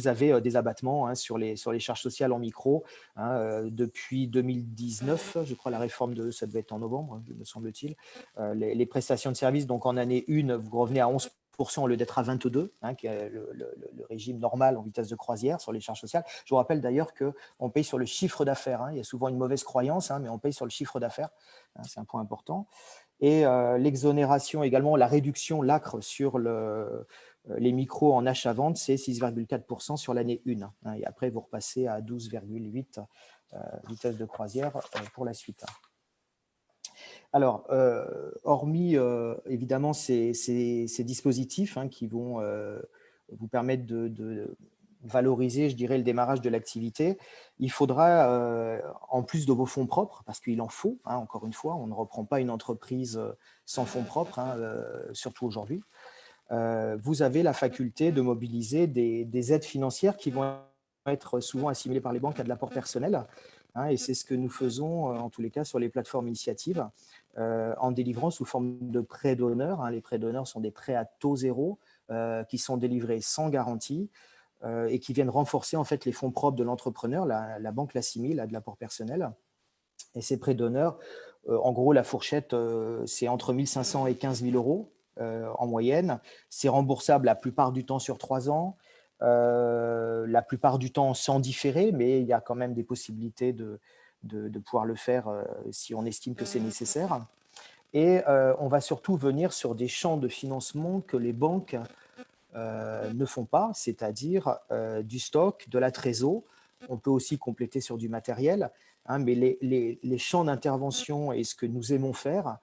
avez des abattements sur les charges sociales en micro. Depuis 2019, je crois, la réforme ça devait être en novembre, me semble-t-il, les prestations de services, donc en année 1, vous revenez à 11% au lieu d'être à 22, qui est le régime normal en vitesse de croisière sur les charges sociales. Je vous rappelle d'ailleurs qu'on paye sur le chiffre d'affaires. Il y a souvent une mauvaise croyance, mais on paye sur le chiffre d'affaires. C'est un point important. Et l'exonération également, la réduction, l'ACRE sur les micros en achat-vente, c'est 6,4% sur l'année 1. Et après, vous repassez à 12,8 vitesse de croisière pour la suite. Alors, hormis évidemment ces dispositifs qui vont vous permettre de valoriser, je dirais, le démarrage de l'activité, il faudra, en plus de vos fonds propres, parce qu'il en faut, encore une fois, on ne reprend pas une entreprise sans fonds propres, surtout aujourd'hui, vous avez la faculté de mobiliser des aides financières qui vont être souvent assimilées par les banques à de l'apport personnel. Et c'est ce que nous faisons, en tous les cas, sur les plateformes initiatives, en délivrant sous forme de prêts d'honneur. Les prêts d'honneur sont des prêts à taux zéro qui sont délivrés sans garantie et qui viennent renforcer en fait les fonds propres de l'entrepreneur. La banque l'assimile à de l'apport personnel. Et ces prêts d'honneur, en gros, la fourchette, c'est entre 1 500 et 15 000 euros en moyenne. C'est remboursable la plupart du temps sur 3 ans. La plupart du temps sans différé, mais il y a quand même des possibilités de pouvoir le faire si on estime que c'est nécessaire. Et on va surtout venir sur des champs de financement que les banques ne font pas, c'est-à-dire du stock, de la trésor. On peut aussi compléter sur du matériel, hein, mais les champs d'intervention et ce que nous aimons faire,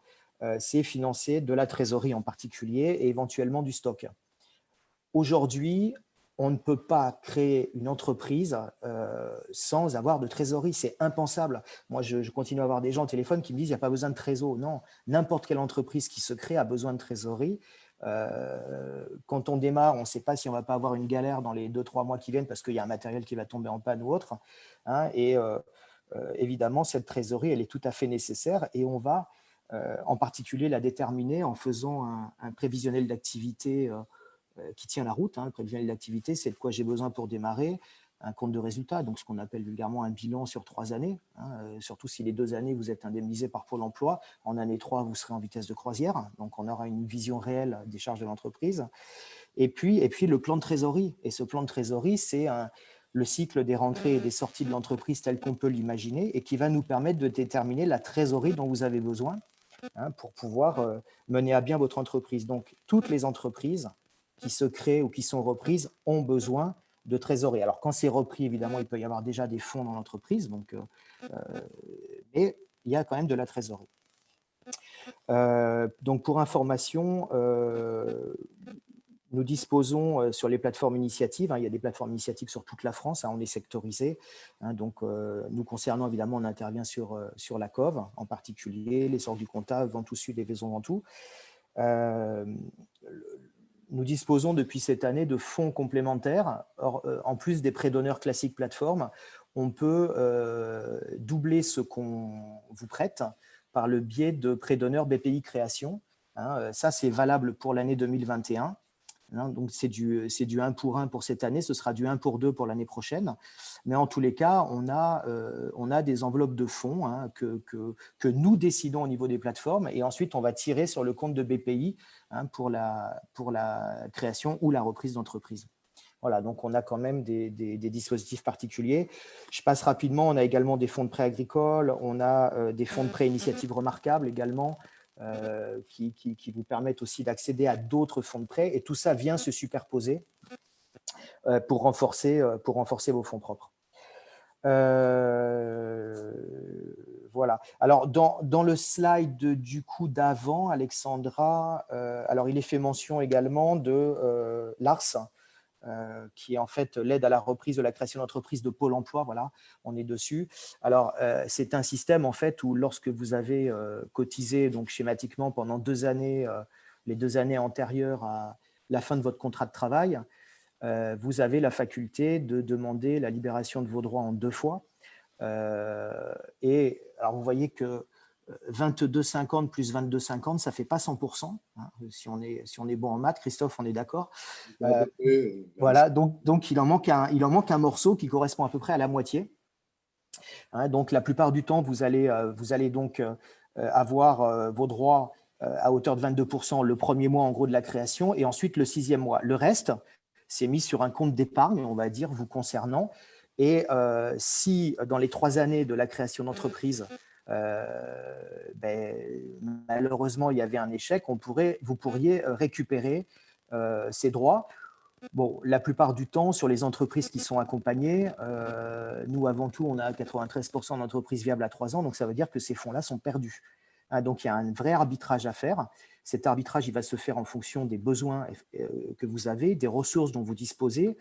c'est financer de la trésorerie en particulier et éventuellement du stock. Aujourd'hui, on ne peut pas créer une entreprise sans avoir de trésorerie. C'est impensable. Moi, je continue à avoir des gens au téléphone qui me disent « il n'y a pas besoin de trésor ». Non, n'importe quelle entreprise qui se crée a besoin de trésorerie. Quand on démarre, on ne sait pas si on ne va pas avoir une galère dans les 2-3 mois qui viennent parce qu'il y a un matériel qui va tomber en panne ou autre, hein, et évidemment, cette trésorerie, elle est tout à fait nécessaire et on va en particulier la déterminer en faisant un prévisionnel d'activité qui tient la route. Hein. Le prévisionnel d'activité, c'est de quoi j'ai besoin pour démarrer, un compte de résultat, donc ce qu'on appelle vulgairement un bilan sur 3 années, hein, surtout si les 2 années, vous êtes indemnisé par Pôle emploi. En année 3, vous serez en vitesse de croisière, donc on aura une vision réelle des charges de l'entreprise. Et puis le plan de trésorerie. Et ce plan de trésorerie, c'est le cycle des rentrées et des sorties de l'entreprise tel qu'on peut l'imaginer et qui va nous permettre de déterminer la trésorerie dont vous avez besoin, hein, pour pouvoir mener à bien votre entreprise. Donc, toutes les entreprises qui se créent ou qui sont reprises ont besoin de trésorerie. Alors, quand c'est repris, évidemment, il peut y avoir déjà des fonds dans l'entreprise, mais il y a quand même de la trésorerie. Donc, pour information, nous disposons sur les plateformes initiatives, hein, il y a des plateformes initiatives sur toute la France, hein, on est sectorisé, hein, donc nous concernant évidemment, on intervient sur la COV en particulier, les sorts du comptable, Ventoux Sud et Vaison Ventoux. Nous disposons depuis cette année de fonds complémentaires. Or, en plus des prêts d'honneur classiques plateforme, on peut doubler ce qu'on vous prête par le biais de prêts d'honneur BPI Création. Hein, ça, c'est valable pour l'année 2021. Hein, donc, c'est du 1 pour 1 pour cette année, ce sera du 1 pour 2 pour l'année prochaine. Mais en tous les cas, on a des enveloppes de fonds, hein, que nous décidons au niveau des plateformes et ensuite on va tirer sur le compte de BPI, hein, pour la création ou la reprise d'entreprise. Voilà, donc on a quand même des dispositifs particuliers. Je passe rapidement, on a également des fonds de prêt agricoles, on a des fonds de prêt initiatives remarquables également, qui vous permettent aussi d'accéder à d'autres fonds de prêt, et tout ça vient se superposer pour renforcer vos fonds propres. Voilà. Alors, dans le slide du coup d'avant, Alexandra, alors il est fait mention également de l'ARS, qui est en fait l'aide à la reprise de la création d'entreprise de Pôle emploi. Voilà, on est dessus. Alors, c'est un système en fait où lorsque vous avez cotisé donc schématiquement pendant 2 années, les 2 années antérieures à la fin de votre contrat de travail, vous avez la faculté de demander la libération de vos droits en 2 fois. Et alors, vous voyez que 22,50 plus 22,50, ça ne fait pas 100%. Hein, si on est bon en maths, Christophe, on est d'accord. Voilà, donc il en manque un morceau qui correspond à peu près à la moitié. Hein, donc la plupart du temps, vous allez donc avoir vos droits à hauteur de 22% le premier mois en gros de la création et ensuite le 6e mois. Le reste, c'est mis sur un compte d'épargne, on va dire, vous concernant. Et si dans les 3 années de la création d'entreprise, malheureusement, il y avait un échec, vous pourriez récupérer ces droits. Bon, la plupart du temps, sur les entreprises qui sont accompagnées, nous, avant tout, on a 93% d'entreprises viables à 3 ans, donc ça veut dire que ces fonds-là sont perdus. Hein, donc, il y a un vrai arbitrage à faire. Cet arbitrage, il va se faire en fonction des besoins que vous avez, des ressources dont vous disposez,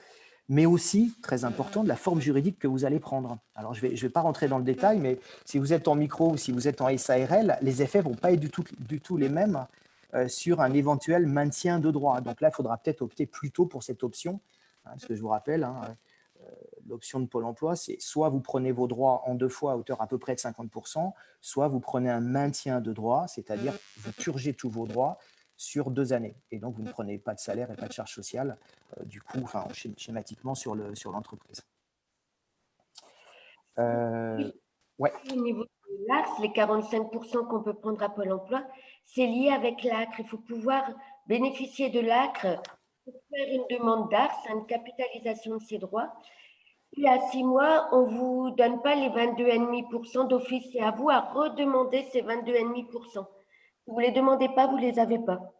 mais aussi, très important, de la forme juridique que vous allez prendre. Alors, je vais pas rentrer dans le détail, mais si vous êtes en micro ou si vous êtes en SARL, les effets ne vont pas être du tout les mêmes sur un éventuel maintien de droit. Donc là, il faudra peut-être opter plutôt pour cette option, hein, parce que je vous rappelle, hein, l'option de Pôle emploi, c'est soit vous prenez vos droits en 2 fois à hauteur à peu près de 50%, soit vous prenez un maintien de droit, c'est-à-dire vous purgez tous vos droits sur 2 années. Et donc, vous ne prenez pas de salaire et pas de charge sociale, du coup, enfin, schématiquement sur l'entreprise. Ouais. Au niveau de l'ACRE, les 45% qu'on peut prendre à Pôle emploi, c'est lié avec l'ACRE. Il faut pouvoir bénéficier de l'ACRE pour faire une demande d'ARS, une capitalisation de ses droits. Et à 6 mois, on ne vous donne pas les 22,5% d'office. C'est à vous à redemander ces 22,5%. Si vous ne les demandez pas, vous ne les avez pas.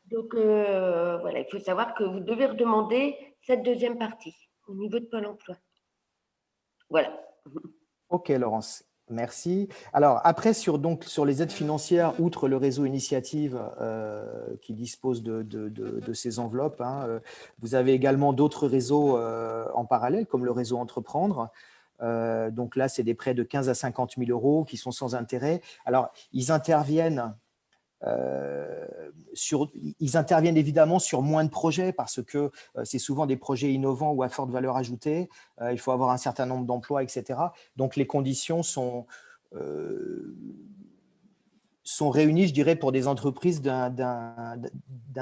Donc, voilà, il faut savoir que vous devez redemander cette 2e partie au niveau de Pôle emploi. Voilà. Ok, Laurence. Merci. Alors, après, sur les aides financières, outre le réseau Initiative qui dispose de ces enveloppes, hein, vous avez également d'autres réseaux en parallèle, comme le réseau Entreprendre. Donc là, c'est des prêts de 15 à 50 000 euros qui sont sans intérêt. Alors, ils interviennent évidemment sur moins de projets parce que c'est souvent des projets innovants ou à forte valeur ajoutée. Il faut avoir un certain nombre d'emplois, etc. Donc, les conditions sont réunies, je dirais, pour des entreprises d'un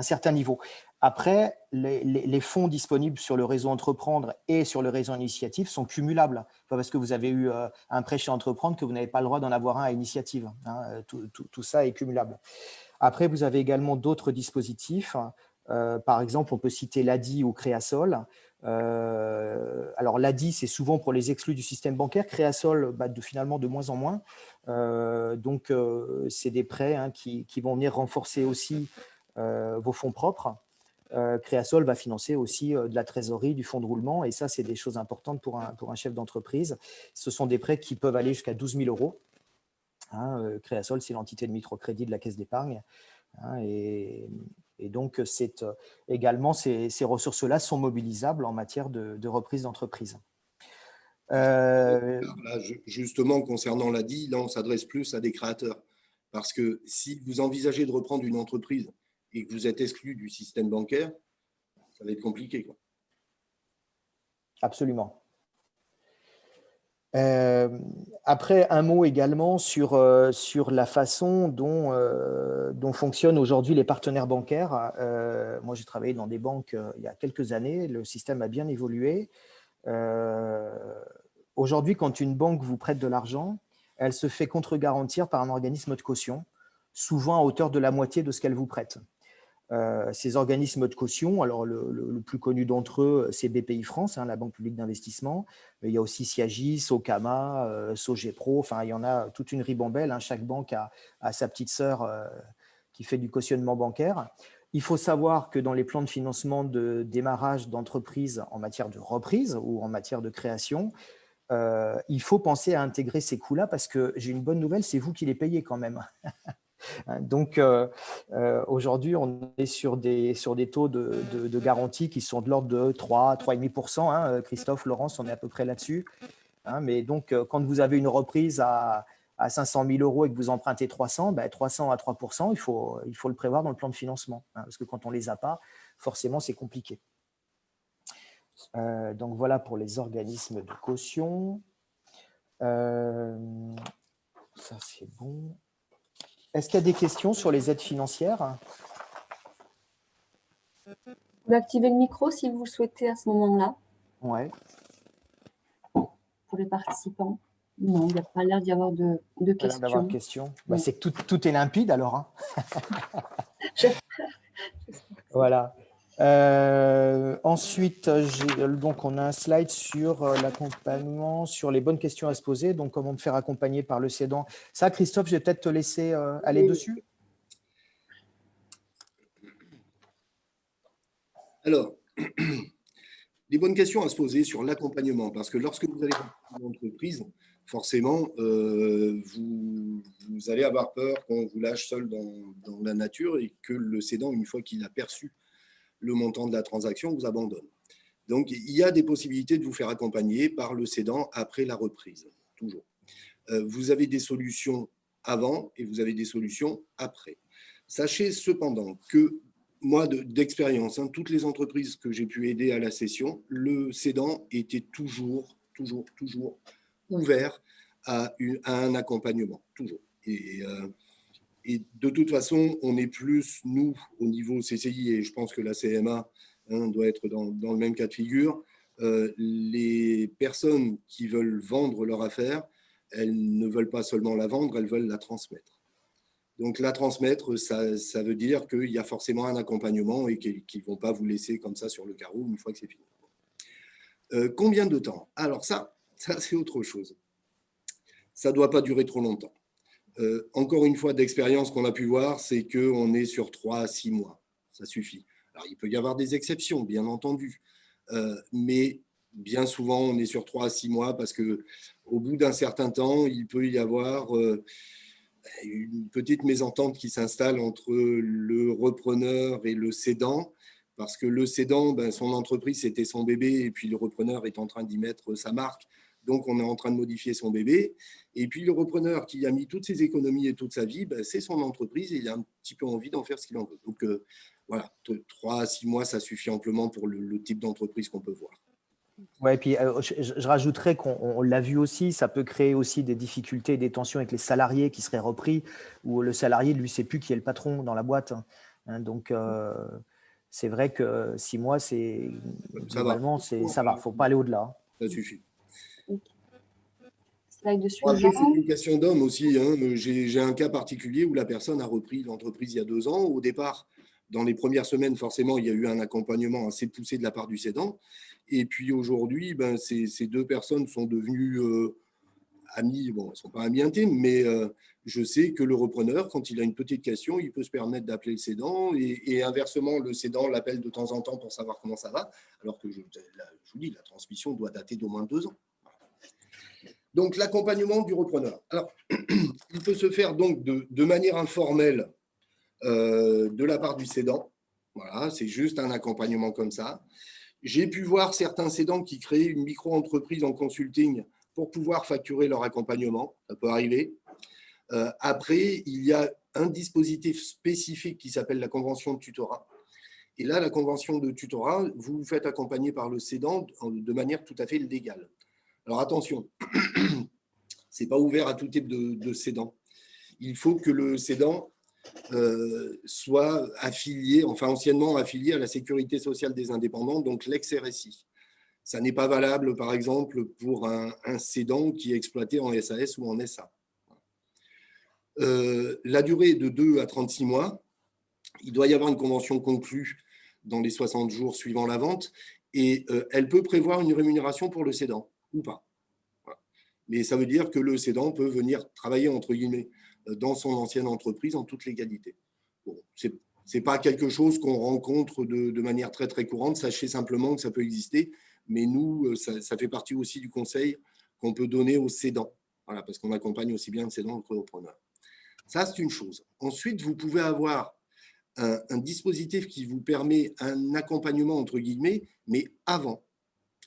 certain niveau. Après, les fonds disponibles sur le réseau Entreprendre et sur le réseau Initiative sont cumulables. Pas parce que vous avez eu un prêt chez Entreprendre que vous n'avez pas le droit d'en avoir un à Initiative. Hein. Tout ça est cumulable. Après, vous avez également d'autres dispositifs. Par exemple, on peut citer l'ADI ou Créasol. Alors, l'ADI, c'est souvent pour les exclus du système bancaire. Créasol, finalement, de moins en moins. Donc, c'est des prêts qui vont venir renforcer aussi vos fonds propres. Créasol va financer aussi de la trésorerie, du fonds de roulement. Et ça, c'est des choses importantes pour un chef d'entreprise. Ce sont des prêts qui peuvent aller jusqu'à 12 000 euros. Hein, Créasol, c'est l'entité de microcrédit de la Caisse d'épargne. Hein, et donc, également, ces ressources-là sont mobilisables en matière de reprise d'entreprise. Là, justement, concernant l'ADI, là, on s'adresse plus à des créateurs. Parce que si vous envisagez de reprendre une entreprise et que vous êtes exclu du système bancaire, ça va être compliqué, quoi. Absolument. Après, un mot également sur la façon dont fonctionnent aujourd'hui les partenaires bancaires. Moi, j'ai travaillé dans des banques il y a quelques années. Le système a bien évolué. Aujourd'hui, quand une banque vous prête de l'argent, elle se fait contre-garantir par un organisme de caution, souvent à hauteur de la moitié de ce qu'elle vous prête. Ces organismes de caution, alors le plus connu d'entre eux, c'est BPI France, la Banque publique d'investissement. Mais il y a aussi Siagis, Socama, Sogepro, enfin il y en a toute une ribambelle. Chaque banque a sa petite sœur qui fait du cautionnement bancaire. Il faut savoir que dans les plans de financement de démarrage d'entreprise en matière de reprise ou en matière de création, il faut penser à intégrer ces coûts-là parce que j'ai une bonne nouvelle, c'est vous qui les payez quand même. Donc, aujourd'hui, on est sur des taux de garantie qui sont de l'ordre de 3,5%. Christophe, Laurence, on est à peu près là-dessus. Mais donc, quand vous avez une reprise à 500 000 euros et que vous empruntez 300, 300 à 3%, il faut le prévoir dans le plan de financement. Parce que quand on ne les a pas, forcément, c'est compliqué. Donc, voilà pour les organismes de caution. Ça, c'est bon. Est-ce qu'il y a des questions sur les aides financières? Vous pouvez activer le micro si vous le souhaitez à ce moment-là. Ouais. Pour les participants. Non, il n'y a pas l'air d'y avoir de questions. D'avoir de questions. C'est que tout est limpide alors. Voilà. Ensuite, donc on a un slide sur l'accompagnement, sur les bonnes questions à se poser, donc comment me faire accompagner par le cédant. Ça, Christophe, je vais peut-être te laisser aller dessus. Alors, des bonnes questions à se poser sur l'accompagnement, parce que lorsque vous allez dans une entreprise, forcément, vous allez avoir peur qu'on vous lâche seul dans la nature et que le cédant, une fois qu'il a perçu le montant de la transaction, vous abandonne. Donc, il y a des possibilités de vous faire accompagner par le cédant après la reprise, toujours. Vous avez des solutions avant et vous avez des solutions après. Sachez cependant que moi, d'expérience, toutes les entreprises que j'ai pu aider à la cession, le cédant était toujours ouvert à un accompagnement, toujours. Et de toute façon, on est plus, nous, au niveau CCI, et je pense que la CMA doit être dans le même cas de figure, les personnes qui veulent vendre leur affaire, elles ne veulent pas seulement la vendre, elles veulent la transmettre. Donc, la transmettre, ça veut dire qu'il y a forcément un accompagnement et qu'ils ne vont pas vous laisser comme ça sur le carreau une fois que c'est fini. Combien de temps? Alors ça c'est autre chose. Ça ne doit pas durer trop longtemps. Encore une fois, d'expérience qu'on a pu voir, c'est qu'on est sur 3 à 6 mois. Ça suffit. Alors, il peut y avoir des exceptions, bien entendu. Mais bien souvent, on est sur 3 à 6 mois parce qu'au bout d'un certain temps, il peut y avoir une petite mésentente qui s'installe entre le repreneur et le cédant, parce que le cédant, son entreprise, c'était son bébé, et puis le repreneur est en train d'y mettre sa marque, donc on est en train de modifier son bébé. Et puis le repreneur qui a mis toutes ses économies et toute sa vie, c'est son entreprise, et il a un petit peu envie d'en faire ce qu'il en veut. Donc voilà, 3 à 6 mois, ça suffit amplement pour le type d'entreprise qu'on peut voir. Ouais, et puis je rajouterais qu'on l'a vu aussi, ça peut créer aussi des difficultés, des tensions avec les salariés qui seraient repris, où le salarié, lui, ne sait plus qui est le patron dans la boîte. Hein, donc, c'est vrai que 6 mois, c'est globalement, ça va. Il ne faut pas aller au-delà. Ça suffit. Après, c'est une question d'homme aussi. Hein. J'ai un cas particulier où la personne a repris l'entreprise il y a 2 ans. Au départ, dans les premières semaines, forcément, il y a eu un accompagnement assez poussé de la part du cédant. Et puis aujourd'hui, ces 2 personnes sont devenues amis. Bon, elles ne sont pas amis intimes, mais je sais que le repreneur, quand il a une petite question, il peut se permettre d'appeler le cédant. Et inversement, le cédant l'appelle de temps en temps pour savoir comment ça va. Alors que je vous dis, la transmission doit dater d'au moins 2 ans. Donc, l'accompagnement du repreneur. Alors, il peut se faire donc de manière informelle de la part du cédant. Voilà, c'est juste un accompagnement comme ça. J'ai pu voir certains cédants qui créent une micro-entreprise en consulting pour pouvoir facturer leur accompagnement. Ça peut arriver. Après, il y a un dispositif spécifique qui s'appelle la convention de tutorat. Et là, la convention de tutorat, vous vous faites accompagner par le cédant de manière tout à fait légale. Alors attention, ce n'est pas ouvert à tout type de cédant. Il faut que le cédant soit affilié, enfin anciennement affilié à la Sécurité sociale des indépendants, donc l'ex-RSI. Ça n'est pas valable, par exemple, pour un cédant qui est exploité en SAS ou en SA. La durée est de 2 à 36 mois. Il doit y avoir une convention conclue dans les 60 jours suivant la vente et elle peut prévoir une rémunération pour le cédant ou pas. Voilà. Mais ça veut dire que le cédant peut venir travailler, entre guillemets, dans son ancienne entreprise en toute légalité. Bon, ce n'est pas quelque chose qu'on rencontre de manière très, très courante. Sachez simplement que ça peut exister. Mais nous, ça fait partie aussi du conseil qu'on peut donner aux cédants. Voilà, parce qu'on accompagne aussi bien le cédant que le repreneur. Ça, c'est une chose. Ensuite, vous pouvez avoir un dispositif qui vous permet un accompagnement, entre guillemets, mais avant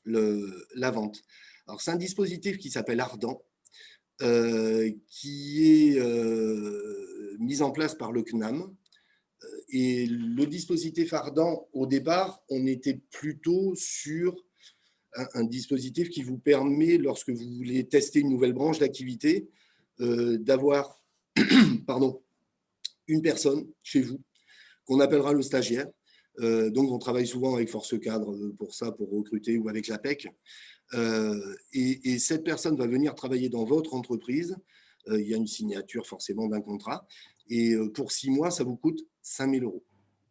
la vente. Alors, c'est un dispositif qui s'appelle Ardent, qui est mis en place par le CNAM. Et le dispositif Ardent, au départ, on était plutôt sur un dispositif qui vous permet, lorsque vous voulez tester une nouvelle branche d'activité, d'avoir une personne chez vous qu'on appellera le stagiaire. Donc, on travaille souvent avec Force Cadre pour ça, pour recruter, ou avec l'APEC. Et cette personne va venir travailler dans votre entreprise. Il y a une signature forcément d'un contrat. Et pour 6 mois, ça vous coûte 5 000 €.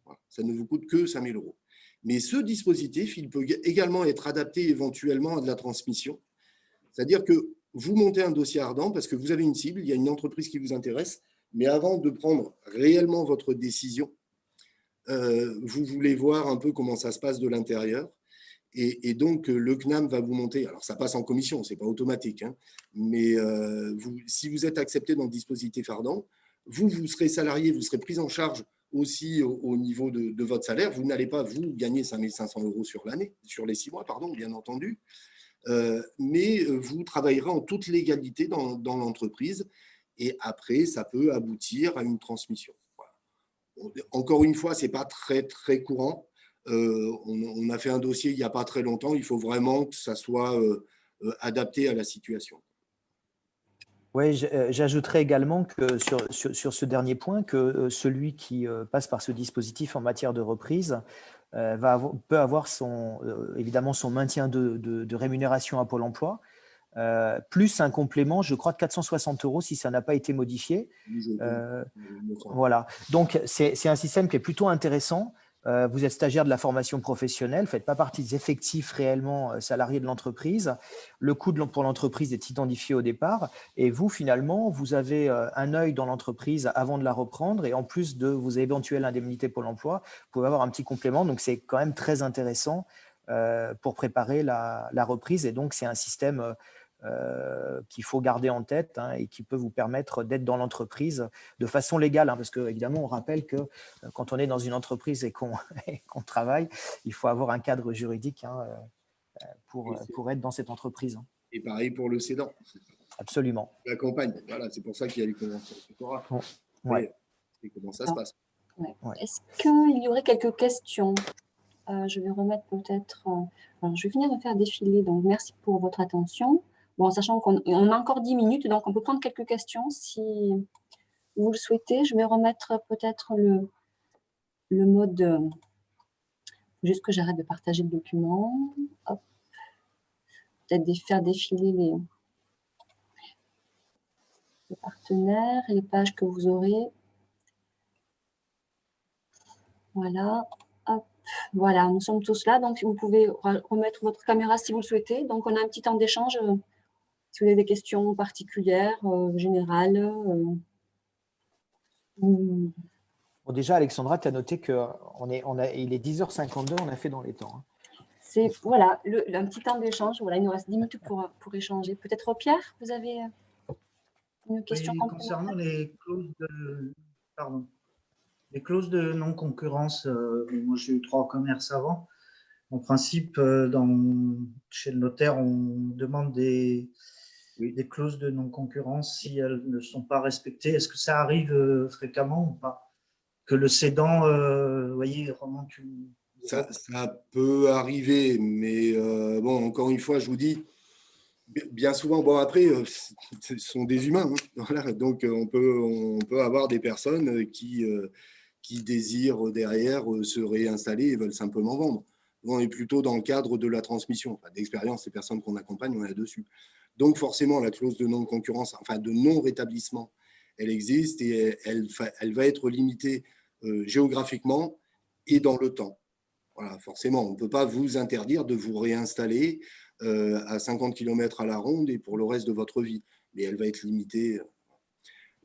Voilà. Ça ne vous coûte que 5 000 €. Mais ce dispositif, il peut également être adapté éventuellement à de la transmission. C'est-à-dire que vous montez un dossier Ardent parce que vous avez une cible, il y a une entreprise qui vous intéresse, mais avant de prendre réellement votre décision, vous voulez voir un peu comment ça se passe de l'intérieur. Et donc, le CNAM va vous monter. Alors, ça passe en commission, ce n'est pas automatique. Hein, mais si vous êtes accepté dans le dispositif Ardent, vous serez salarié, vous serez pris en charge aussi au niveau de votre salaire. Vous n'allez pas, vous, gagner 5 500 € sur l'année, sur les 6 mois, pardon, bien entendu. Mais vous travaillerez en toute légalité dans l'entreprise. Et après, ça peut aboutir à une transmission. Voilà. Encore une fois, ce n'est pas très, très courant. On a fait un dossier il n'y a pas très longtemps. Il faut vraiment que ça soit adapté à la situation. Oui, j'ajouterais également que sur ce dernier point, que celui qui passe par ce dispositif en matière de reprise peut avoir évidemment son maintien de rémunération à Pôle emploi, plus un complément, je crois, de 460 € si ça n'a pas été modifié. Voilà. Donc, c'est un système qui est plutôt intéressant. Vous êtes stagiaire de la formation professionnelle, vous ne faites pas partie des effectifs réellement salariés de l'entreprise. Le coût pour l'entreprise est identifié au départ et vous, finalement, vous avez un œil dans l'entreprise avant de la reprendre et en plus de vos éventuelles indemnités Pôle emploi, vous pouvez avoir un petit complément. Donc, c'est quand même très intéressant pour préparer la reprise. Et donc, c'est un système qu'il faut garder en tête et qui peut vous permettre d'être dans l'entreprise de façon légale. Parce que, évidemment, on rappelle que quand on est dans une entreprise et qu'on travaille, il faut avoir un cadre juridique pour être dans cette entreprise. Et pareil pour le cédant. Absolument. L'accompagne. Voilà, c'est pour ça qu'il y a les conventions. Ouais. Et comment ça se passe. Ouais. Est-ce qu'il y aurait quelques questions? Je vais remettre peut-être… alors, je vais finir de faire défiler, donc merci pour votre attention. Bon, sachant qu'on a encore 10 minutes, donc on peut prendre quelques questions si vous le souhaitez. Je vais remettre peut-être le mode… juste que j'arrête de partager le document. Hop. Peut-être faire défiler les partenaires et les pages que vous aurez. Voilà. Hop. Voilà, nous sommes tous là, donc vous pouvez remettre votre caméra si vous le souhaitez. Donc, on a un petit temps d'échange si vous avez des questions particulières, générales. Bon, déjà, Alexandra, tu as noté qu'il est 10h52, on a fait dans les temps. C'est voilà, un petit temps d'échange. Voilà, il nous reste 10 minutes pour échanger. Peut-être Pierre, vous avez une question concernant les clauses de non-concurrence. Moi, j'ai eu 3 commerces avant. En principe, chez le notaire, on demande des clauses de non-concurrence si elles ne sont pas respectées. Est-ce que ça arrive fréquemment ou pas? Que le cédant, vous voyez, remonte une… Ça peut arriver, mais bon, encore une fois, je vous dis, bien souvent, bon après, ce sont des humains, voilà, donc on peut avoir des personnes qui désirent derrière se réinstaller et veulent simplement vendre. On est plutôt dans le cadre de la transmission. Enfin, d'expérience, les personnes qu'on accompagne, on est là-dessus. Donc forcément, la clause de non-concurrence, enfin de non-rétablissement, elle existe et elle va être limitée géographiquement et dans le temps. Voilà, forcément, on ne peut pas vous interdire de vous réinstaller à 50 km à la ronde et pour le reste de votre vie. Mais elle va être limitée.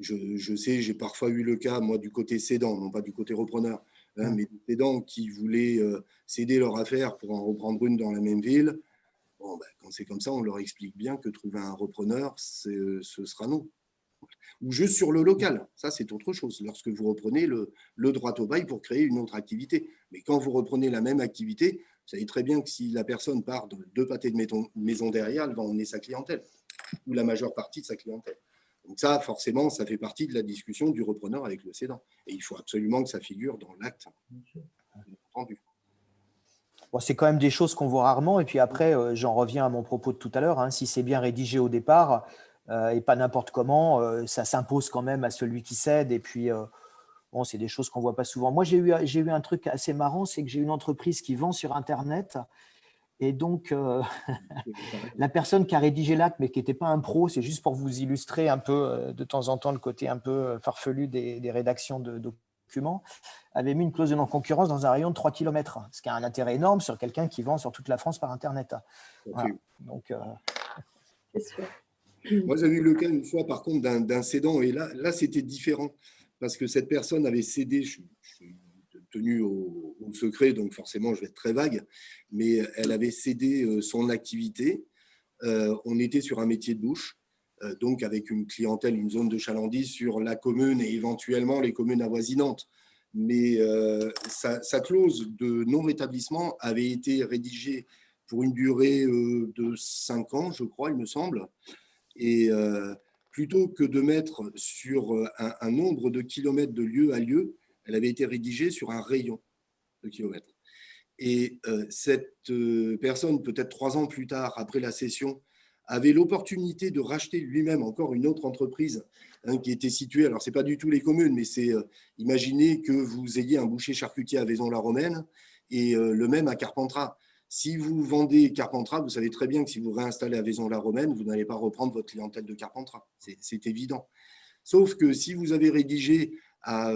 Je sais, j'ai parfois eu le cas, moi, du côté cédant, non pas du côté repreneur, mais des cédants qui voulaient céder leur affaire pour en reprendre une dans la même ville. Bon, quand c'est comme ça, on leur explique bien que trouver un repreneur, ce sera non. Ou juste sur le local, ça c'est autre chose, lorsque vous reprenez le droit au bail pour créer une autre activité. Mais quand vous reprenez la même activité, vous savez très bien que si la personne part de 2 pâtés de maison derrière, elle va emmener sa clientèle, ou la majeure partie de sa clientèle. Donc ça, forcément, ça fait partie de la discussion du repreneur avec le cédant. Et il faut absolument que ça figure dans l'acte. Entendu. Bon, c'est quand même des choses qu'on voit rarement. Et puis après, j'en reviens à mon propos de tout à l'heure. Si c'est bien rédigé au départ et pas n'importe comment, ça s'impose quand même à celui qui cède. Et puis, bon, c'est des choses qu'on ne voit pas souvent. Moi, j'ai eu un truc assez marrant, c'est que j'ai une entreprise qui vend sur Internet. Et donc, la personne qui a rédigé l'acte, mais qui n'était pas un pro, c'est juste pour vous illustrer un peu de temps en temps le côté un peu farfelu des rédactions de documents, avait mis une clause de non-concurrence dans un rayon de 3 km, ce qui a un intérêt énorme sur quelqu'un qui vend sur toute la France par Internet. Voilà. Donc, c'est sûr. Moi, j'avais eu le cas une fois, par contre, d'un cédant, et là c'était différent, parce que cette personne avait cédé, je suis tenu au secret, donc forcément, je vais être très vague, mais elle avait cédé son activité. On était sur un métier de bouche, donc avec une clientèle, une zone de chalandise sur la commune et éventuellement les communes avoisinantes. Mais sa clause de non-rétablissement avait été rédigée pour une durée de 5 ans, je crois, il me semble. Et plutôt que de mettre sur un nombre de kilomètres de lieu à lieu, elle avait été rédigée sur un rayon de kilomètres. Et cette personne, peut-être 3 ans plus tard, après la cession, avait l'opportunité de racheter lui-même encore une autre entreprise qui était située, alors ce n'est pas du tout les communes, mais c'est, imaginez que vous ayez un boucher charcutier à Vaison-la-Romaine et le même à Carpentras. Si vous vendez Carpentras, vous savez très bien que si vous réinstallez à Vaison-la-Romaine, vous n'allez pas reprendre votre clientèle de Carpentras. C'est évident. Sauf que si vous avez rédigé à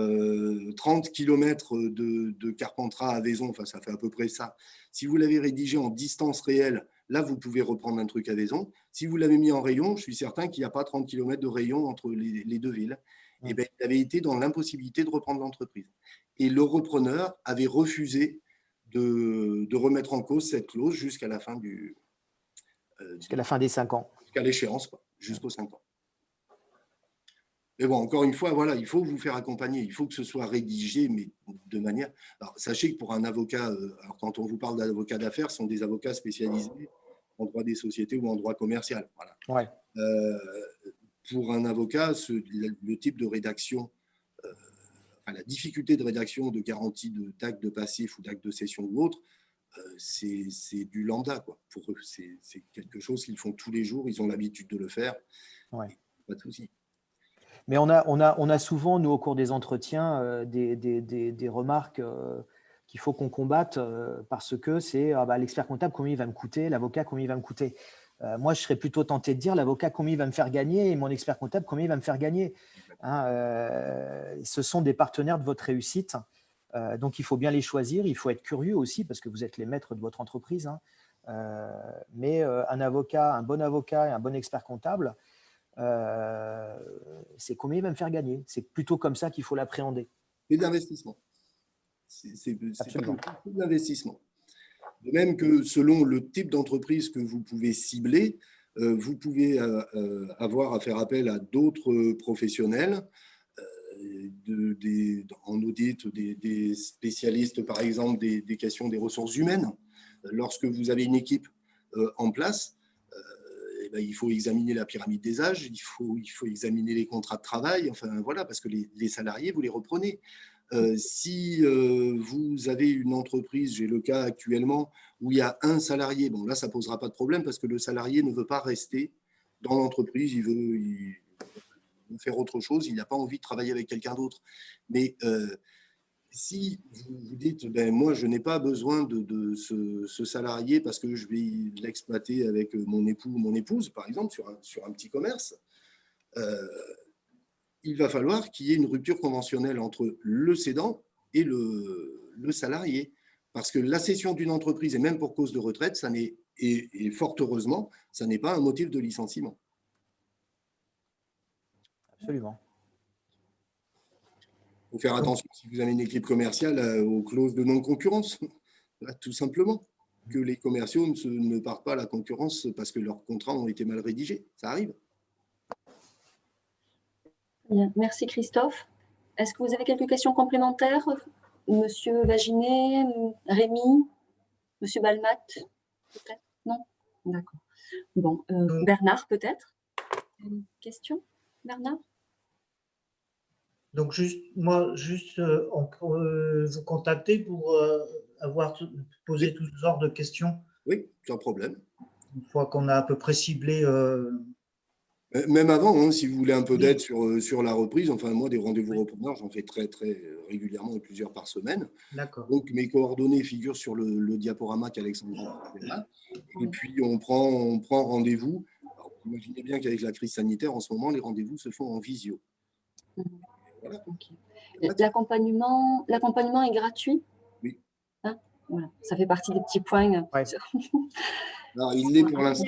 30 km de Carpentras à Vaison, enfin ça fait à peu près ça, si vous l'avez rédigé en distance réelle, là vous pouvez reprendre un truc à Vaison. Si vous l'avez mis en rayon, je suis certain qu'il n'y a pas 30 km de rayon entre les 2 villes. Et il avait été dans l'impossibilité de reprendre l'entreprise. Et le repreneur avait refusé de remettre en cause cette clause jusqu'à la fin jusqu'à la fin des 5 ans. Jusqu'à l'échéance, jusqu'aux 5 ans. Mais bon, encore une fois, voilà, il faut vous faire accompagner. Il faut que ce soit rédigé, mais de manière… Alors, sachez que pour un avocat, alors quand on vous parle d'avocats d'affaires, ce sont des avocats spécialisés en droit des sociétés ou en droit commercial. Voilà. Ouais. Pour un avocat, le type de rédaction, la difficulté de rédaction de garantie d'acte de passif ou d'acte de cession ou autre, c'est du lambda, quoi. Pour eux, c'est quelque chose qu'ils font tous les jours, ils ont l'habitude de le faire. Ouais. Pas de souci. Mais on a souvent, nous, au cours des entretiens, des remarques qu'il faut qu'on combatte parce que c'est l'expert comptable, combien il va me coûter, l'avocat, combien il va me coûter. Moi, je serais plutôt tenté de dire l'avocat, combien il va me faire gagner, et mon expert comptable, combien il va me faire gagner. Ce sont des partenaires de votre réussite. Donc, il faut bien les choisir. Il faut être curieux aussi parce que vous êtes les maîtres de votre entreprise. Mais un avocat, un bon avocat et un bon expert comptable, c'est combien il va me faire gagner. C'est plutôt comme ça qu'il faut l'appréhender. Et d'investissement. C'est pas de l'investissement. De même que selon le type d'entreprise que vous pouvez cibler, vous pouvez avoir à faire appel à d'autres professionnels, en audit, des spécialistes, par exemple, des questions des ressources humaines. Lorsque vous avez une équipe en place, il faut examiner la pyramide des âges, il faut examiner les contrats de travail, enfin voilà, parce que les salariés, vous les reprenez. Si vous avez une entreprise, j'ai le cas actuellement, où il y a un salarié, bon là, ça ne posera pas de problème parce que le salarié ne veut pas rester dans l'entreprise, il veut faire autre chose, il n'a pas envie de travailler avec quelqu'un d'autre. Mais si vous dites, moi, je n'ai pas besoin de ce salarié parce que je vais l'exploiter avec mon époux ou mon épouse, par exemple, sur un petit commerce, il va falloir qu'il y ait une rupture conventionnelle entre le cédant et le salarié. Parce que la cession d'une entreprise, et même pour cause de retraite, et fort heureusement, ça n'est pas un motif de licenciement. Absolument. Il faut faire attention, si vous avez une équipe commerciale, aux clauses de non-concurrence, tout simplement. Que les commerciaux ne partent pas à la concurrence parce que leurs contrats ont été mal rédigés. Ça arrive. Bien. Merci Christophe. Est-ce que vous avez quelques questions complémentaires? Monsieur Vaginet, Rémi, Monsieur Balmat, peut-être? Non? D'accord. Bon, Bernard, peut-être? Une question, Bernard? Donc, on peut vous contacter pour poser toutes sortes de questions. Oui, sans problème. Une fois qu'on a à peu près ciblé… Même avant, si vous voulez un peu d'aide sur la reprise, enfin moi, des rendez-vous repreneurs, j'en fais très, très régulièrement et plusieurs par semaine. D'accord. Donc, mes coordonnées figurent sur le diaporama qu'Alexandra a fait là. Et puis, on prend rendez-vous. Alors, vous imaginez bien qu'avec la crise sanitaire, en ce moment, les rendez-vous se font en visio. Voilà. Okay. L'accompagnement est gratuit? Oui. Voilà. Ça fait partie des petits points. Ouais. Alors, il l'est pour l'instant.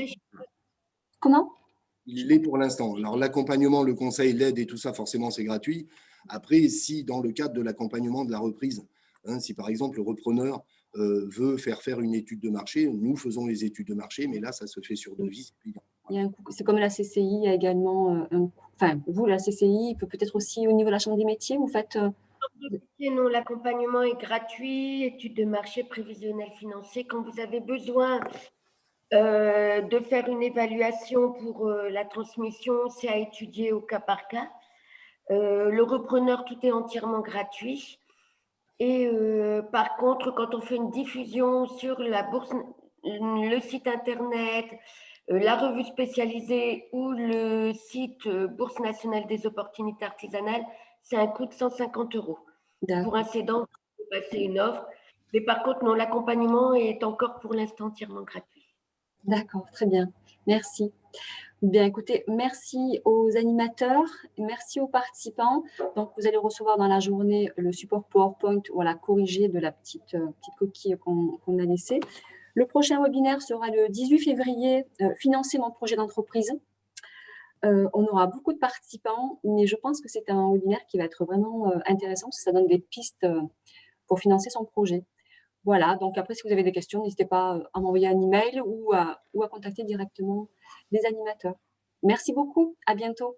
Comment? Il l'est pour l'instant. Alors, l'accompagnement, le conseil, l'aide et tout ça, forcément, c'est gratuit. Après, si dans le cadre de l'accompagnement de la reprise, si par exemple le repreneur veut faire une étude de marché, nous faisons les études de marché, mais là, ça se fait sur devis. C'est comme la CCI, il y a également un coût. Enfin, vous, la CCI, peut-être aussi au niveau de la Chambre des métiers, vous faites… Non, l'accompagnement est gratuit, études de marché, prévisionnel financier. Quand vous avez besoin de faire une évaluation pour la transmission, c'est à étudier au cas par cas. Le repreneur, tout est entièrement gratuit. Et par contre, quand on fait une diffusion sur la bourse, le site internet, la revue spécialisée ou le site Bourse nationale des opportunités artisanales, c'est un coût de 150 €. Pour un cédant, il faut passer une offre. Mais par contre, non, l'accompagnement est encore pour l'instant entièrement gratuit. D'accord, très bien. Merci. Bien, écoutez, merci aux animateurs, merci aux participants. Donc, vous allez recevoir dans la journée le support PowerPoint, voilà, corrigé de la petite coquille qu'on a laissée. Le prochain webinaire sera le 18 février, financer mon projet d'entreprise. On aura beaucoup de participants, mais je pense que c'est un webinaire qui va être vraiment intéressant, parce que ça donne des pistes pour financer son projet. Voilà, donc après, si vous avez des questions, n'hésitez pas à m'envoyer un email ou à contacter directement les animateurs. Merci beaucoup, à bientôt.